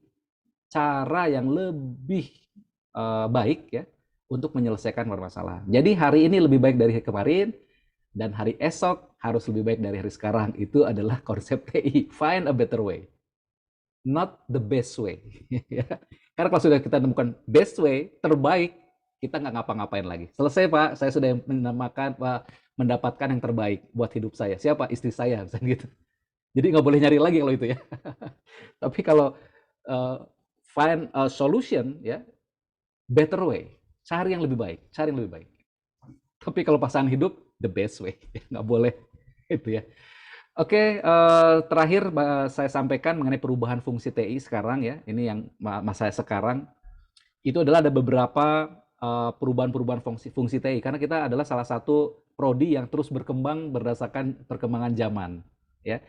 cara yang lebih baik ya untuk menyelesaikan permasalahan. Jadi hari ini lebih baik dari kemarin dan hari esok harus lebih baik dari hari sekarang. Itu adalah konsep TI, find a better way, not the best way. Karena kalau sudah kita temukan best way, terbaik, kita nggak ngapa-ngapain lagi. Selesai Pak, saya sudah mendapatkan yang terbaik buat hidup saya. Siapa? Istri saya, misalnya gitu. Jadi nggak boleh nyari lagi kalau itu ya. Tapi kalau find a solution, ya better way, cari yang lebih baik, Tapi kalau pasangan hidup, the best way, nggak boleh itu ya. Oke, terakhir saya sampaikan mengenai perubahan fungsi TI sekarang ya. Ini yang masa sekarang itu adalah ada beberapa perubahan-perubahan fungsi TI karena kita adalah salah satu prodi yang terus berkembang berdasarkan perkembangan zaman ya.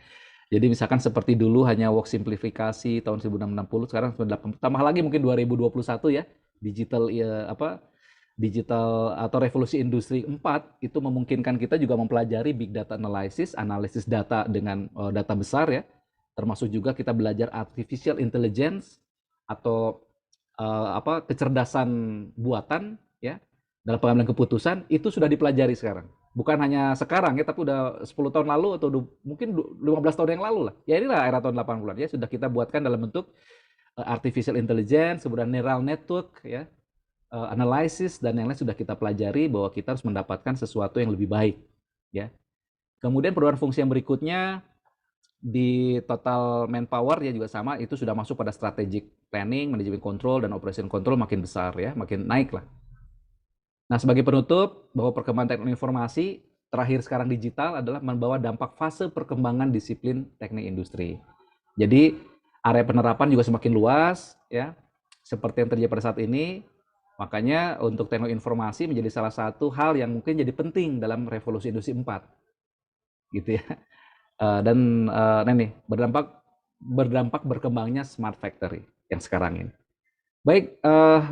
Jadi misalkan seperti dulu hanya work simplifikasi tahun 1660, sekarang sudah tambah lagi mungkin 2021 ya. Digital atau revolusi industri 4 itu memungkinkan kita juga mempelajari big data analysis, analisis data dengan data besar ya. Termasuk juga kita belajar artificial intelligence atau kecerdasan buatan ya dalam pengambilan keputusan, itu sudah dipelajari sekarang. Bukan hanya sekarang ya, tapi udah 10 tahun lalu atau mungkin 15 tahun yang lalu lah. Ya inilah era tahun 80-an ya, sudah kita buatkan dalam bentuk artificial intelligence, kemudian neural network ya, analisis dan yang lain sudah kita pelajari bahwa kita harus mendapatkan sesuatu yang lebih baik ya. Kemudian perubahan fungsi yang berikutnya di total manpower ya juga sama, itu sudah masuk pada strategic planning, manajemen control dan operation control makin besar ya, makin naik lah. Nah, sebagai penutup bahwa perkembangan teknologi informasi terakhir sekarang digital adalah membawa dampak fase perkembangan disiplin teknik industri. Jadi area penerapan juga semakin luas ya, seperti yang terjadi pada saat ini. Makanya untuk teknologi informasi menjadi salah satu hal yang mungkin jadi penting dalam revolusi industri 4. Gitu ya. Dan nih berdampak berkembangnya smart factory yang sekarang ini. Baik,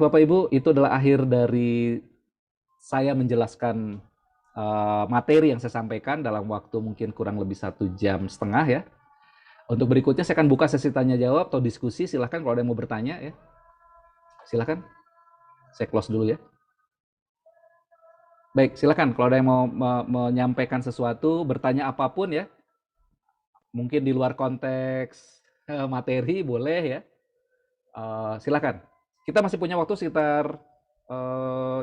Bapak Ibu, itu adalah akhir dari saya menjelaskan materi yang saya sampaikan dalam waktu mungkin kurang lebih 1,5 jam ya. Untuk berikutnya saya akan buka sesi tanya jawab atau diskusi. Silahkan kalau ada yang mau bertanya ya. Silahkan. Saya close dulu ya. Baik, silakan kalau ada yang mau menyampaikan sesuatu, bertanya apapun ya. Mungkin di luar konteks materi boleh ya. Silakan. Kita masih punya waktu sekitar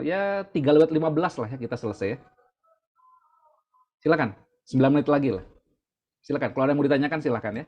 ya 3:15 lah ya kita selesai ya. Silakan. 9 menit lagi lah. Silakan. Kalau ada yang mau ditanyakan silakan ya.